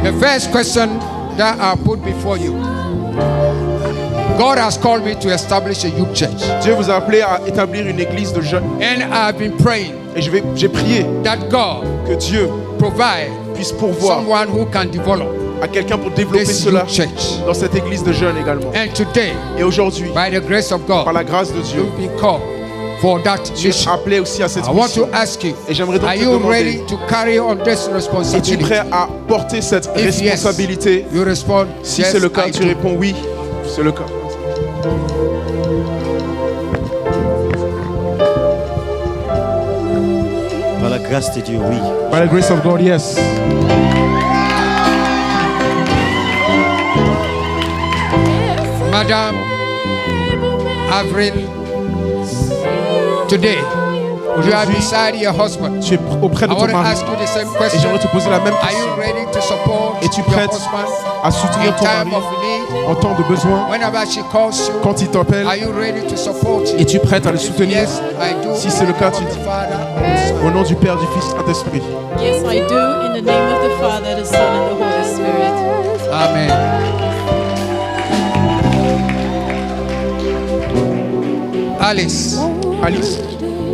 The first question that I put before you. God has called me to establish a youth church. Dieu vous a appelé à établir une église de jeunes. And I've been praying Et j'ai prié that God que Dieu provide puisse pourvoir someone who can develop à quelqu'un pour développer this cela youth church. dans cette église de jeunes également. And today, Et aujourd'hui, by the grace of par God, la grâce de Dieu, you've been called for that tu es mission. appelé aussi à cette I want mission. to ask you, Et j'aimerais donc are te you demander, ready to carry on this es-tu responsibility? prêt à porter cette If yes, responsabilité? you respond, Si yes, c'est le cas, I tu do. réponds oui, c'est le cas. Par la grâce de Dieu, oui. By the grace of God, yes. Madam Avril, today you are beside your husband. Tu es auprès I de ton want to mari. ask you the same Et question. j'aimerais te poser la même Are question. you ready to support Es-tu your prête husband à soutenir in ton time mari of need? en temps de besoin? Whenever she calls you, Quand il t'appelle, are you ready to support him? es-tu prête à le soutenir? Yes, I do. Si c'est le cas, tu In the dis name of the Father, au nom du Père, du Fils, du Saint-Esprit. Yes, I do. In the name of the Father, the Son, and the Holy Spirit. Amen. Alice, Alice,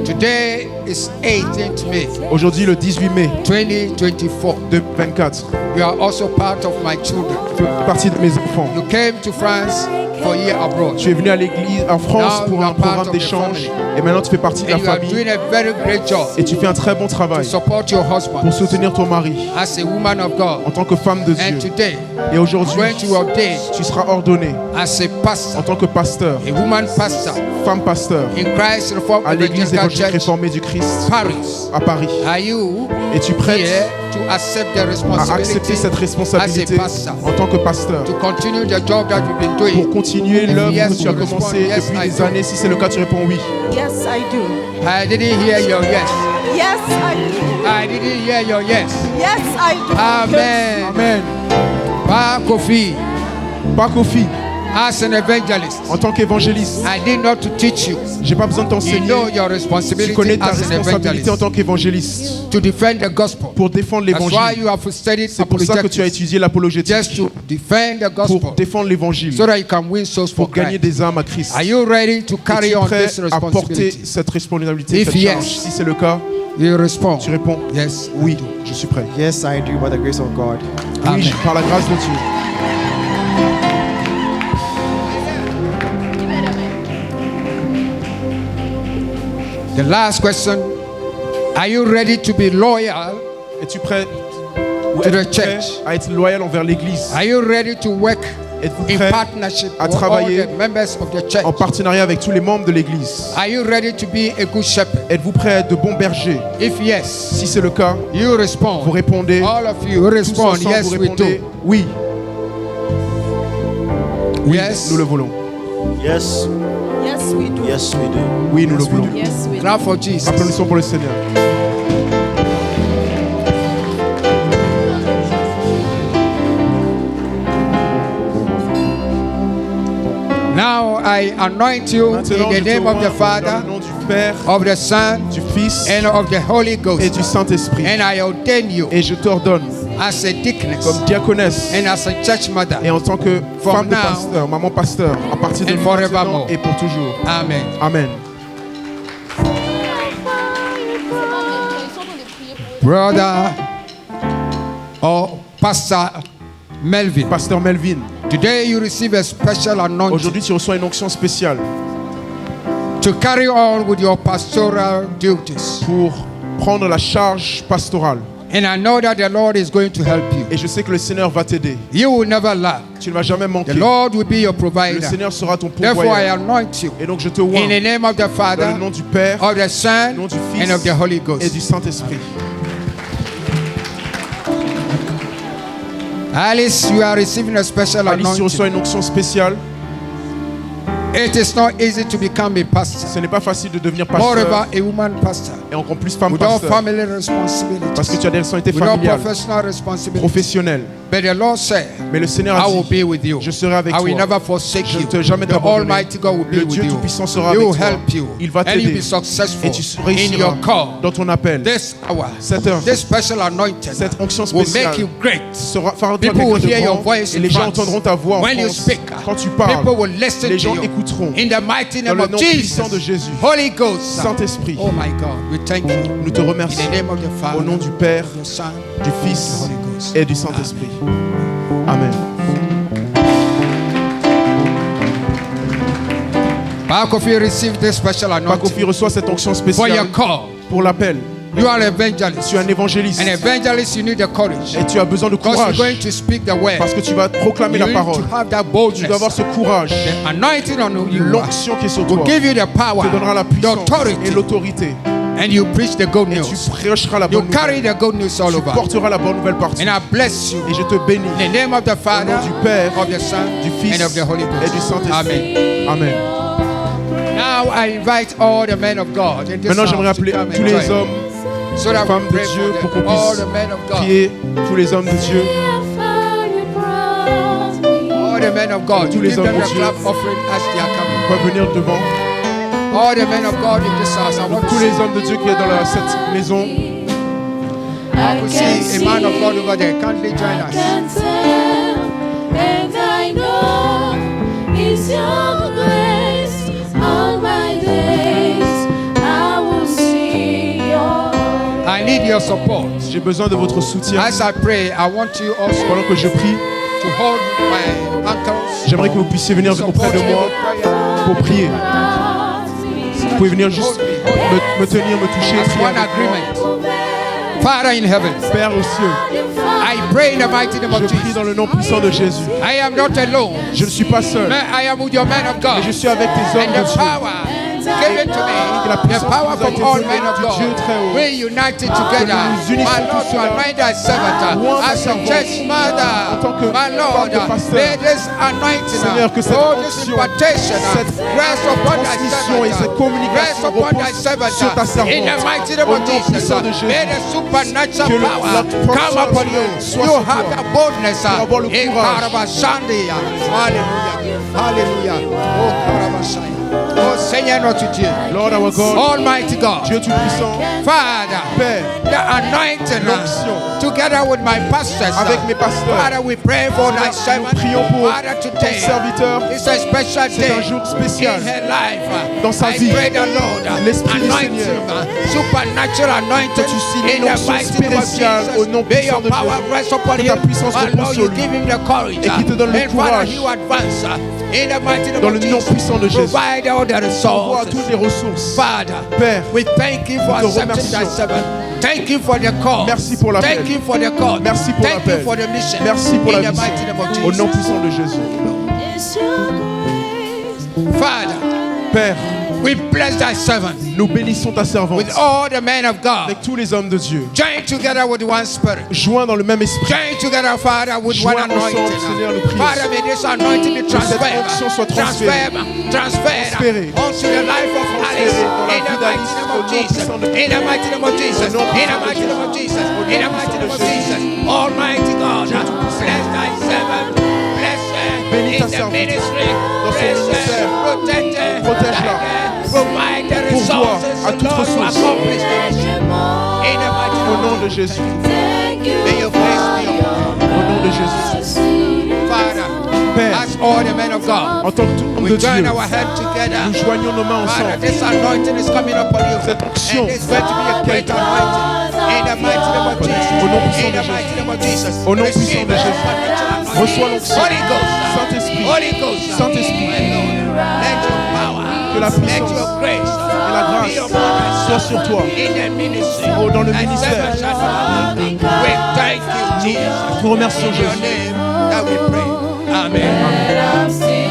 today is 18th May aujourd'hui le 18 mai 2024. 2024, You are also part of my children. tu fais partie de mes enfants. You came to France for a year abroad. Tu es venu à l'église en France Now pour you un are part programme of the d'échange family. et maintenant tu fais partie de la And you are famille doing a very great job et tu fais un très bon to travail support your husband pour soutenir ton mari as a woman of God. en tant que femme de And Dieu. today, Et aujourd'hui, going to ordain tu seras ordonné as a pastor, en tant que pasteur, a woman pastor femme pasteur in Christ Reformed à l'église Evangelical évangélique Church, réformée du Christ Paris. à Paris. Are you Es-tu prête here to accept the à responsibility accepter cette responsabilité as a pastor, en tant que pasteur to continue the job that you've been doing? pour continuer If l'œuvre yes, que tu as you respond, commencée yes, depuis I des do. années? Si c'est le cas, tu réponds oui. Yes, I do. I didn't hear your yes. Yes, I do. I didn't hear your yes. Yes, I do. Amen. Amen. Pas Kofi. Pas Kofi. As an evangelist, En tant qu'évangéliste, I need not to teach you. j'ai pas besoin de You t'enseigner. know your Tu responsibility connais ta as an responsabilité en evangelist tant qu'évangéliste to defend the gospel. pour défendre That's why l'évangile. you have studied C'est pour ça que tu as apologetics, étudié l'apologétique, just to defend the pour gospel, défendre l'évangile, so that you can win souls for pour gagner Christ. des âmes à Christ. Are you ready to carry Es-tu on prêt this à porter responsibility? cette responsabilité, If cette charge? yes, Si c'est le cas, you respond. tu réponds Yes, oui, je suis prêt. Yes, I do, by the grace of God. Amen. Oui, par la grâce de Dieu. The last question: are you ready to be loyal? Es-tu prêt, ou To the êtes-tu prêt church. à être loyal envers l'Église? Are you ready to work Êtes-vous in prêt partnership à with all travailler the members of the church? en partenariat avec tous les membres de l'Église? Are you ready to be a good shepherd? Êtes-vous prêt à être de bons bergers? If yes, Si c'est le cas, you respond. vous répondez. All of you Tous respond. ensemble, Yes, vous we répondez do. oui. Oui, Yes. nous le voulons. Yes. Yes, we do. Yes, we do. Oui, nous le voulons. Yes, we do. Clap for Jesus. Applaudissons pour le Seigneur. Now I anoint you Maintenant, in je the te name of oins the dans Father, le nom du Père, of the Son, du Fils and of the Holy et Ghost. du Saint-Esprit. And I ordain you Et je t'ordonne, as a deaconess comme diaconesse and as a church mother. et en tant que From femme de now pasteur, maman pasteur, à partir de and maintenant forevermore. et pour toujours. Amen. Amen. Brother or Pastor Melvin, Pasteur Melvin, today you receive a special anointing aujourd'hui tu reçois une onction spéciale to carry on with your pastoral duties. pour prendre la charge pastorale. And I know that the Lord is going to help you. Et je sais que le Seigneur va t'aider. You will never lack. Tu ne vas jamais The manquer. Lord will be your Le provider. Seigneur sera ton Therefore, I pourvoyeur. anoint you Et donc je te in oins the name of the dans le Father, nom du Père, of the au Son, nom du and Fils of the Holy et Ghost. du Saint-Esprit. Alice, you are receiving a special Alice, tu anointing. reçois une onction spéciale. It is not easy to become a pastor. Ce n'est pas facile de devenir pasteur Moreover, a woman pastor. et encore plus femme Without pasteur family responsibilities. parce que tu as des responsabilités Without familiales, professional responsibilities. professionnelles. But the Lord said, Mais le Seigneur a I will dit, be with you. je serai avec I will toi. never forsake Je ne you. te jamais The t'abandonner. Almighty God will be Le with Dieu you. Tout-Puissant sera He avec will toi. help you. Il va And you'll t'aider be successful et tu in réussiras your call. dans ton appel. This hour, Cette heure, this special anointing cette onction will spéciale make you great. fera de toi People will quelqu'un hear de your grand voice et in les gens France. entendront ta voix en When you France. speak, Quand tu parles, people will listen les to gens you. écouteront. In the mighty Dans name le of nom Jesus, puissant de Jésus. Holy Ghost, Saint-Esprit, oh my God, we thank you. nous te In the remercions name of the Father, au nom du Père, of the Son, du of Fils the Holy Ghost. et du Saint-Esprit. Amen. Pakofi received this special anointing Pakofi reçoit cette onction for your spéciale call. pour l'appel. You are an evangelist. Tu es un évangéliste An evangelist, you need the courage. et tu as besoin de Because courage you're going to speak the word. parce que tu vas proclamer You la need parole. to have that Tu boldness. dois avoir ce courage. The anointing on you L'onction qui est sur will toi give you the power, te donnera la the puissance et authority, l'autorité. and you preach the good Et news. tu prêcheras la You bonne carry nouvelle. the good news all Tu over. porteras la bonne nouvelle partout. And I bless you. Et je te bénis In the name of the au Father, nom du Père, of the Son, du Fils and of the Holy et du Ghost. Saint-Esprit. Amen. Amen. Now I invite all the men of God in this Maintenant, j'aimerais house to appeler come tous and les join. hommes, So that femmes we de pray Dieu for pour qu'on them. All puisse the men of God. prier, tous les hommes de Dieu, All the men of God. Tous You les give hommes them de the Dieu. clap offering as they are coming. peuvent venir devant. All the men of God in this house. I want to Tous see. les hommes de Dieu qui sont dans cette maison, I will see a man of God over there. Kindly join us. And I know it's your grace all my days. I will see your I need your support. j'ai besoin de votre soutien. As I pray, I want you also Pendant que je prie, to hold my ankles. j'aimerais que vous puissiez venir auprès de moi pour prier. Vous pouvez venir juste me tenir, me toucher. As prier one avec moi. agreement. Father in heaven, Père aux cieux, I pray in the mighty name je of prie Jesus. dans le nom puissant de Jésus. I am not alone. Je ne suis pas seul, But I am with your men of God. mais je suis avec tes hommes And de the Dieu. power given to me, the power from all men of God, we united together. My Lord, to anoint thy servant as a church mother. My Lord, may this anointing, oh, this impartation, rest upon thy servant. Rest upon thy servant. In the mighty name of Jesus, may the supernatural power come upon you. You have the boldness in Karabashandi. Hallelujah. Alléluia. Oh, Karabashaya. Oh, Seigneur notre Dieu. Lord our God, Almighty God. Dieu Tout-Puissant, Father, Père, the anointing l'onction, together with my pastors. avec mes pasteurs, Father, we pray for thy servant. prions pour Father, ton today serviteur. it's a special C'est un day jour spécial in her life. dans sa I vie. pray the Lord L'Esprit du anoint Seigneur, him, supernatural anointing tu signes in the l'onction mighty name of spéciale Jesus. au nom May puissant your de power Jésus. rest upon Que him. ta puissance And repose Lord, sur you lui. give him the courage. Et qu'il te donne le And Father, courage. he will advance in the mighty name Dans of le nom Jesus. puissant de Jésus. Provide all the Envoie resources. toutes les ressources. Father, Père, we thank you for nous te accepting that remercions. servant. Thank you for the call. Merci pour l'appel. Thank you for the call. Merci pour Thank you l'appel. for the mission. Merci pour in la the mighty name of mission. Au Jesus. nom puissant de Jésus. Father, Père, we bless thy servant nous bénissons ta servante with all the men of God. avec tous les hommes de Dieu. Join together with one spirit. Joints dans le même esprit. Join together, Father, with one Joins anointing. ensemble, Seigneur, nous prions. Father, may this anointing be Que cette transferred. onction soit transférée. Transferred onto the life of Alice. dans la In the vie d'Alice, mighty name au of nom Jesus. puissant de In the mighty name of Jesus. Au nom In the puissant de mighty name of Jésus. Jesus. Au In the nom mighty name of puissant de Jesus. Almighty God, bless thy servant. Bless her Bénis ta in the servante. ministry. Dans son Bless ministère. her. Protect her. Protège-la. Provide the Pourvois resources à to toute Lord to ressource. accomplish the mission. In the mighty Au name nom of de Jésus. May your grace be upon Au nom de Jésus. Father, Père, as all the men of God, en tant que tout homme de we join Dieu, our heads together. nous joignons nos mains Father, ensemble. this anointing is coming upon you. Cette onction And it's going to be a great anointing. In the mighty name of Jesus. Au nom puissant In de the mighty name of Jesus. Au nom puissant Receive de the Jésus. supernatural Reçois anointing. l'onction. Holy Ghost. Saint-Esprit. Holy Ghost. Saint-Esprit. My Lord, let your power, Que la let puissance your grace et la grâce be upon us. soient sur toi. In the ministry. Oh, dans le And ministère. servants shall not be. We thank you, Jesus. Nous remercions In your Jésus. name that we pray. Amen.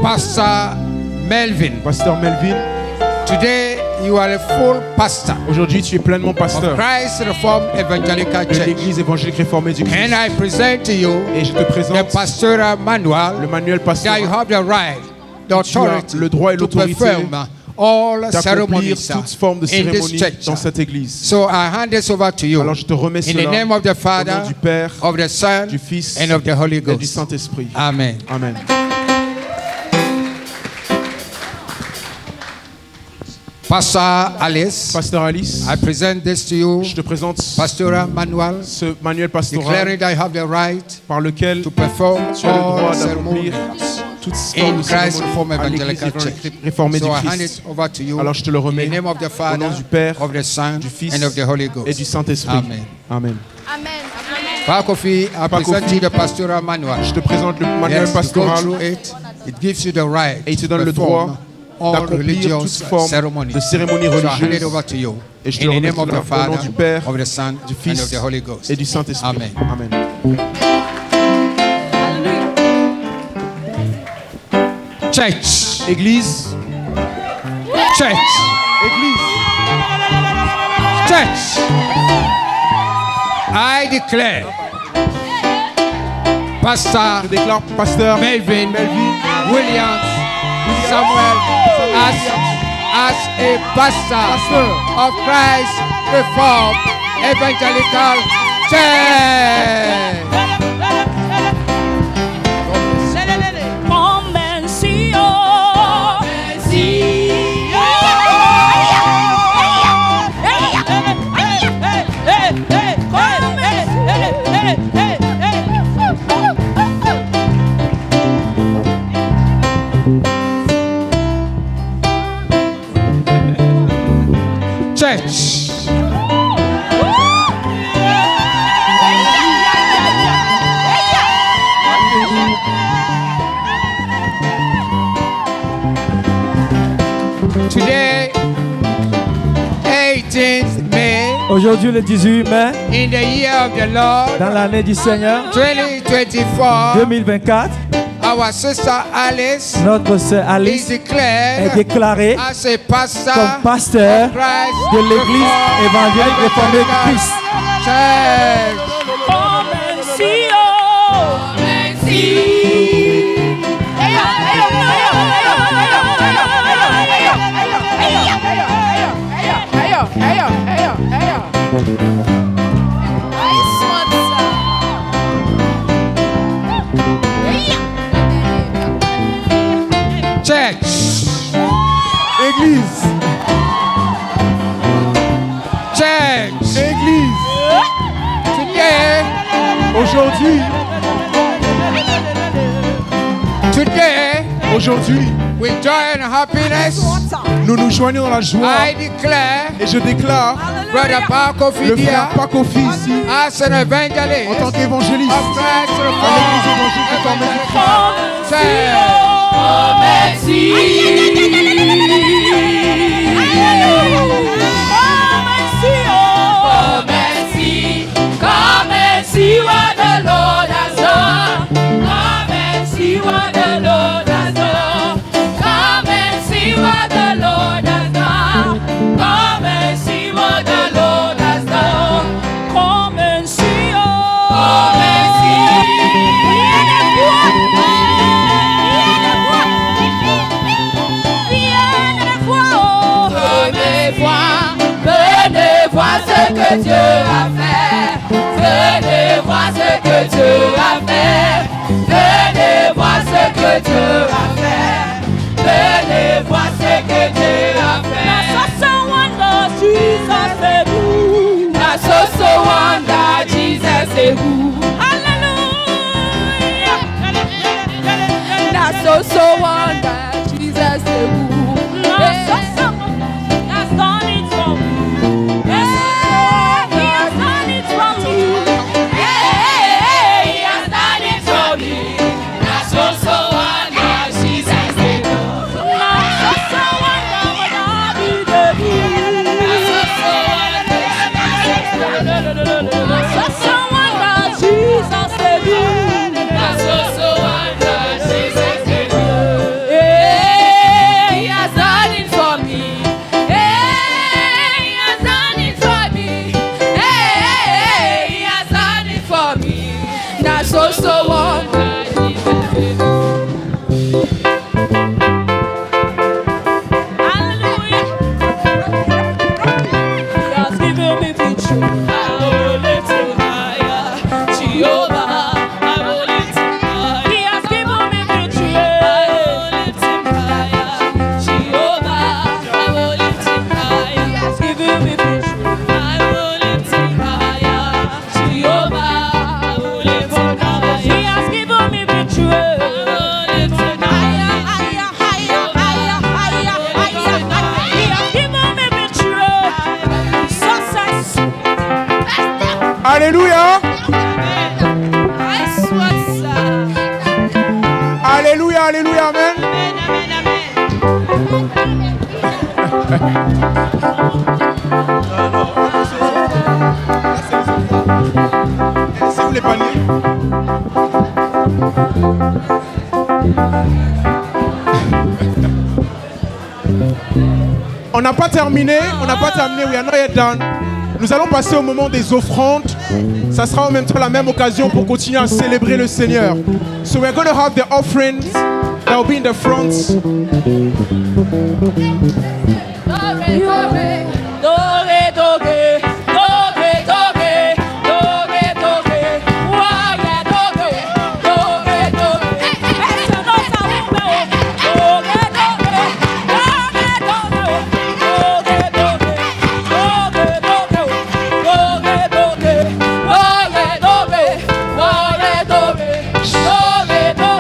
Pastor Melvin. Pasteur Melvin, Today you are a full pastor aujourd'hui tu es pleinement of pasteur Christ Reformed Evangelical de Church. l'église évangélique réformée du Christ. And I present to you Et je te the présente pastoral manual le manuel that you pastoral have the right, the authority le droit et to l'autorité perform all d'accomplir ceremonies toute forme de in this cérémonie church. dans cette église. So I hand this over to you Alors je te remets in the cela name of the au nom Father, du Père, of the Son, du Fils and of the Holy et du Ghost. Saint-Esprit. Amen. Amen. Pastor Alice, Pasteur Alice, I present this to you, je te présente pastoral manual, ce manuel pastoral declaring that I have the right par lequel to perform tu as le droit all d'accomplir ceremonies toute forme in de Christ Reformed cérémonie à l'église Evangelical Church. réformée du So I hand Christ. it over to you Alors je te le in remets the name of the au Father, nom du Père, of the Son, du Fils and of the Holy et Ghost. du Saint-Esprit. Amen. Amen. Pa Kofi, I Pa present Kofi, you the pastoral manual. Je te présente le manuel Yes, you go pastoral. through it. It gives you the right Et il te to donne le droit perform all d'accomplir religious toute forme ceremonies. de cérémonie So I hand it religieuse. over to you. Et je te In the remets name of the au nom Father, du Père, of the Son, du and Fils of the Holy Ghost. et du Saint-Esprit. Amen. Amen. Church. Église. Church. Église. Church. I declare, Pastor Je déclare pasteur Melvin Williams Samuel as a pastor of Christ Reformed Evangelical Church. Come and see, oh. Church. Today, 18th May, Aujourd'hui, le 18 mai, in the year of the Lord, dans l'année du Seigneur 2024, 2024, our sister Alice notre sœur is Alice declared est déclarée as a pastor comme pasteur of Christ de l'Église évangélique réformée de Christ. Church. Come and see, oh. Church. Église. Church. Église. Today, Aujourd'hui. Aujourd'hui. with joy and happiness, Nous nous joignons dans la joie. I declare Et je déclare Brother Paco le frère Fidia Pakofi ici as an evangelist en tant qu'évangéliste of Christ à l'église évangélique réformée de Christ. Come and see what the Lord has done. Come and see what the Lord has done. Come and see what the Lord has done. Come and see what the Lord has done. Come and see, oh. Come and venez voir ce que Dieu a fait. Venez voir ce que Dieu a fait. Venez voir ce que Dieu a fait. Venez voir ce que Dieu a fait. That's so wonder, Jesus is good. That's so wonder, Jesus is good. Hallelujah. That's so wonder, Jesus is good. That's done it for me. He has done it for me. He has done it for me. That's so wonder, Jesus is good. That's so wonder what I did. That's so wonder, That's so wonder, Jesus is good. that's so wonder, Jesus is good. He has done it for me. He has done it for me. He has done it for me. That's so wonder, Jesus is good. Hallelujah. He has given me victory. I will lift him higher, Jehovah. I will lift him higher. He has given me victory. I will lift him higher, Jehovah. I will lift him higher. He has given me victory. I will lift him higher, Jehovah. I will lift him higher. He has given me victory. I will lift him higher, He has given me victory. Success. Alléluia. I swear, Alléluia. alléluia, amen. C'est où les paniers? On n'a pas terminé, we are not yet done. Nous allons passer au moment des offrandes. Ça sera en même temps la même occasion pour continuer à célébrer le Seigneur. So we're going to have the offerings that will be in the front.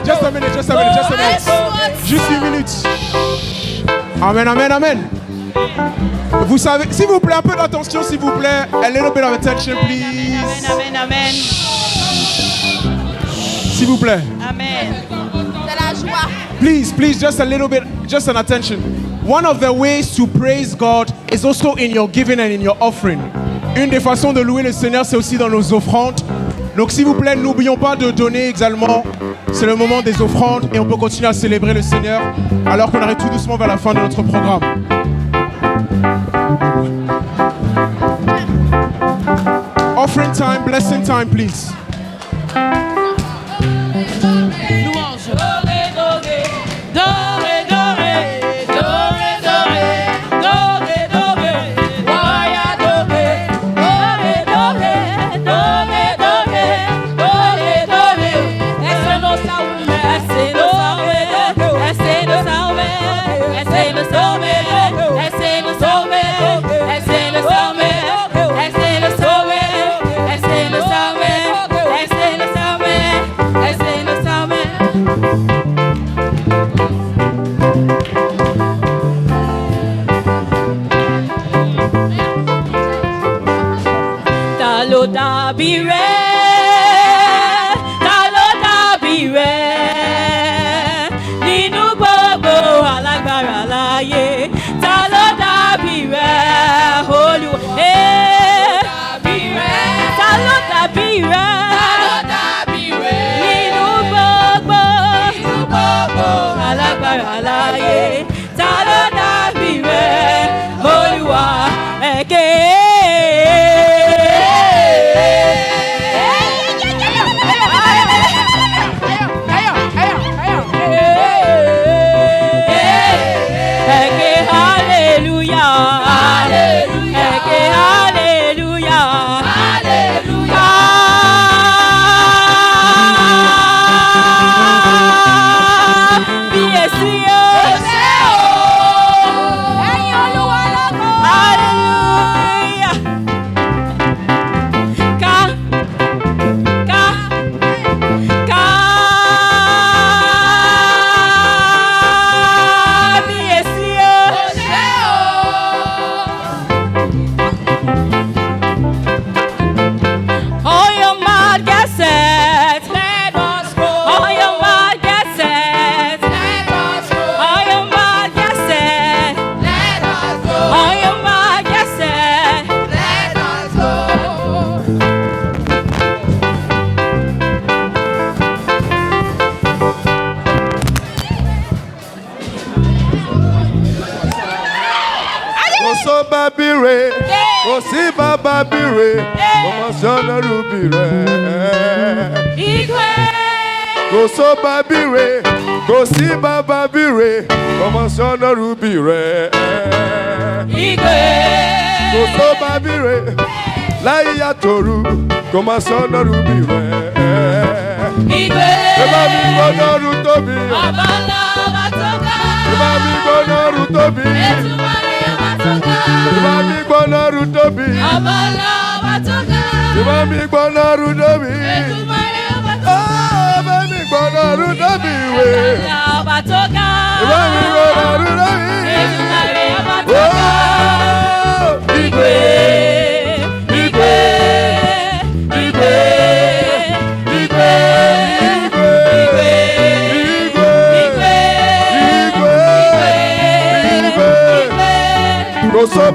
Just a minute. Juste une minute. Amen, amen, amen. Vous savez, s'il vous plaît, un peu d'attention, s'il vous plaît. A little bit of attention, please. Amen, amen. S'il vous plaît. Amen. C'est la joie. Please, just a little bit, just an attention. One of the ways to praise God is also in your giving and in your offering. Une des façons de louer le Seigneur, c'est aussi dans nos offrandes. Donc s'il vous plaît, n'oublions pas de donner également. C'est le moment des offrandes et on peut continuer à célébrer le Seigneur alors qu'on arrive tout doucement vers la fin de notre programme. Offering time, blessing time, please.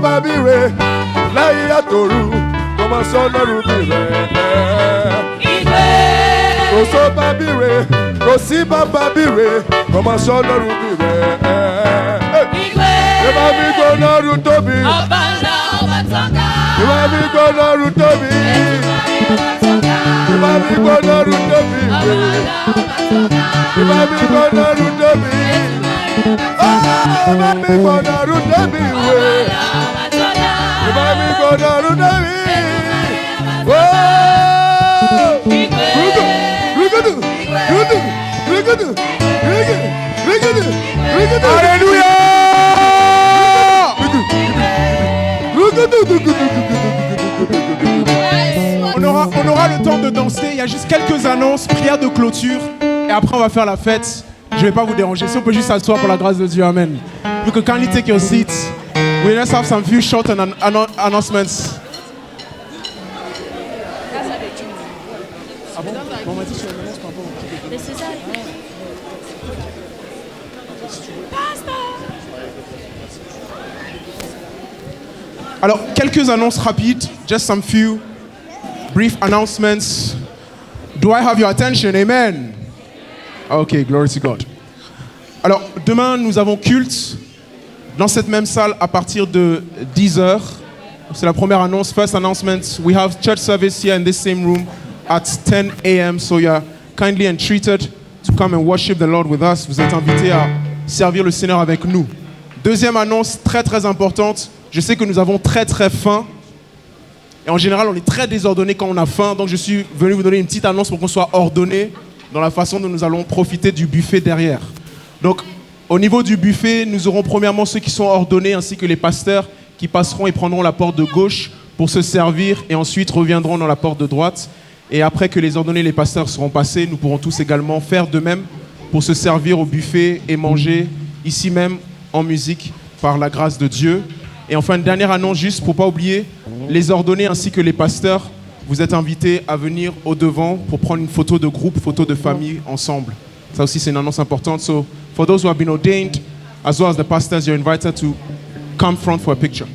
bàbá bí rẹ̀ láyé àtòru kò máa sọ lọ́rùn bí rẹ̀. Kò sọ bàbá bí rẹ̀ kò sí bàbá bí rẹ̀ kò máa sọ lọ́rùn bí rẹ̀. Ìbá mi kò lọ́rùn tóbi. Ọba ńlá ọba tọ́ka. Ìbá mi kò lọ́rùn tóbi. Ìbá mi kò lọ́rùn tóbi. Ìbá mi kò lọ́rùn tóbi. Ìbá mi kò lọ́rùn tóbi. Ìbá mi kò lọ́rùn tóbi. Hallelujah! On aura le temps de danser. Il y a juste quelques annonces, prières de clôture. Et après, on va faire la fête. Je ne vais pas vous déranger. Si on peut juste s'asseoir pour la grâce de Dieu. Amen. You can kindly take your seats. We just have some few short announcements. Alors, quelques annonces rapides. Just some few brief announcements. Do I have your attention? Amen. Okay, glory to God. Alors, demain, nous avons culte dans cette même salle à partir de 10h. C'est la première annonce. First announcement, we have church service here in this same room at 10 a.m. So you are kindly entreated to come and worship the Lord with us. Vous êtes invités à servir le Seigneur avec nous. Deuxième annonce très très importante. Je sais que nous avons très très faim. Et en général, on est très désordonné quand on a faim. Donc je suis venu vous donner une petite annonce pour qu'on soit ordonné dans la façon dont nous allons profiter du buffet derrière. Donc au niveau du buffet, nous aurons premièrement ceux qui sont ordonnés ainsi que les pasteurs qui passeront et prendront la porte de gauche pour se servir et ensuite reviendront dans la porte de droite. Et après que les ordonnés et les pasteurs seront passés, nous pourrons tous également faire de même pour se servir au buffet et manger ici même en musique par la grâce de Dieu. Et enfin, une dernière annonce juste pour ne pas oublier, les ordonnés ainsi que les pasteurs, vous êtes invités à venir au devant pour prendre une photo de groupe, photo de famille ensemble. Ça aussi, c'est une annonce importante. So, for those who have been ordained, as well as the pastors, you're invited to come front for a picture.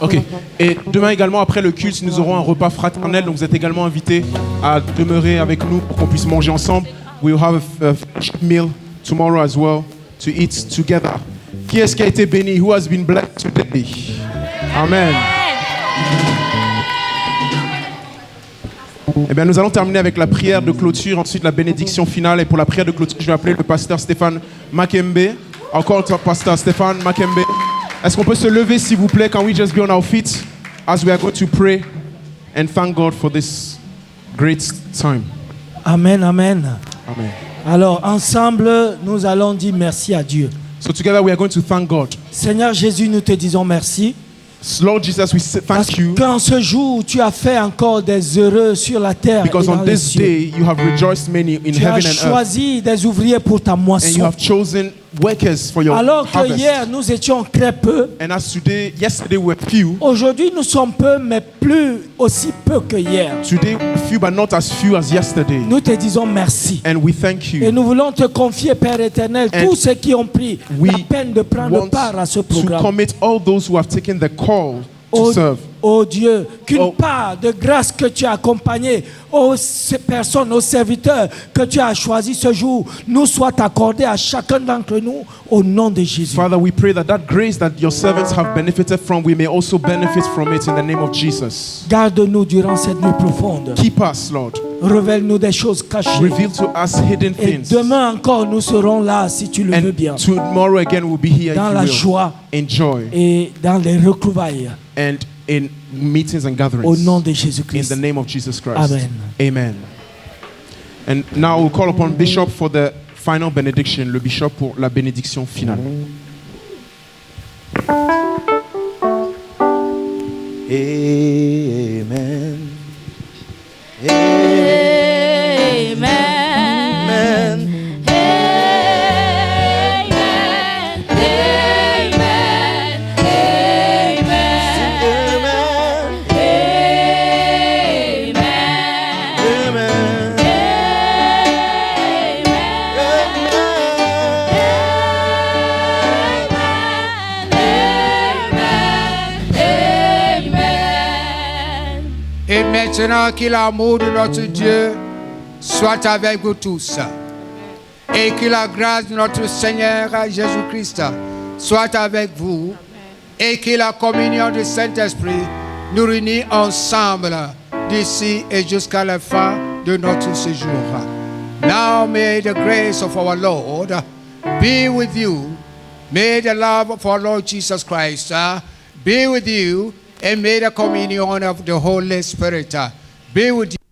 Ok. Et demain également, après le culte, nous aurons un repas fraternel. Donc vous êtes également invités à demeurer avec nous pour qu'on puisse manger ensemble. We will have a meal tomorrow as well to eat together. Qui est-ce qui a été béni? Who has been blessed today? Amen. Eh bien, nous allons terminer avec la prière de clôture, ensuite la bénédiction finale. Et pour la prière de clôture, je vais appeler le pasteur Stéphane Makembe. Encore pasteur Stéphane Makembe. Est-ce qu'on peut se lever, s'il vous plaît? Can we just be on our feet as we are going to pray and thank God for this great time? Amen, amen. Amen. Alors, ensemble, nous allons dire merci à Dieu. So together we are going to thank God. Seigneur Jésus, nous te disons merci. Lord Jesus, we thank you. Qu'en ce jour, tu as fait encore des heureux sur la terre. Because et dans on les this cieux. day you have rejoiced many in Tu heaven as and earth. choisi des ouvriers pour ta moisson. And you have chosen workers for your Alors que harvest. hier, nous étions très peu. And as yesterday we were few. Aujourd'hui, nous sommes peu, mais plus aussi peu que hier. Today few, but not as few as yesterday. Nous te disons merci. And we thank you. Et nous voulons te confier, Père éternel, And tous ceux qui ont pris la peine de prendre Want part à ce to programme. commit all those who have taken the call to serve. Oh Dieu, qu'une part de grâce que tu as accompagnée aux ces personnes, aux serviteurs que tu as choisis ce jour, nous soit accordée à chacun d'entre nous au nom de Jésus. Father, we pray that grace that your servants have benefited from, we may also benefit from it in the name of Jesus. Garde-nous durant cette nuit profonde. Keep us, Lord. Révèle-nous des choses cachées. Reveal to us hidden Et things. demain encore, nous serons là si tu le veux bien. Tomorrow again we'll be here Dans if la you will. joie In joy. et dans les retrouvailles. And in meetings and gatherings. Au nom de In Jésus-Christ. the name of Jesus Christ. Amen. Amen. And now we'll call upon Bishop for the final benediction. Le Bishop pour la bénédiction finale. Amen. Et maintenant que l'amour de notre Dieu soit avec vous tous. Et que la grâce de notre Seigneur Jésus-Christ soit avec vous. Et que la communion du Saint-Esprit nous réunit ensemble d'ici et jusqu'à la fin de notre séjour. Now may the grace of our Lord be with you. May the love of our Lord Jesus Christ be with you. And may the communion of the Holy Spirit be with you.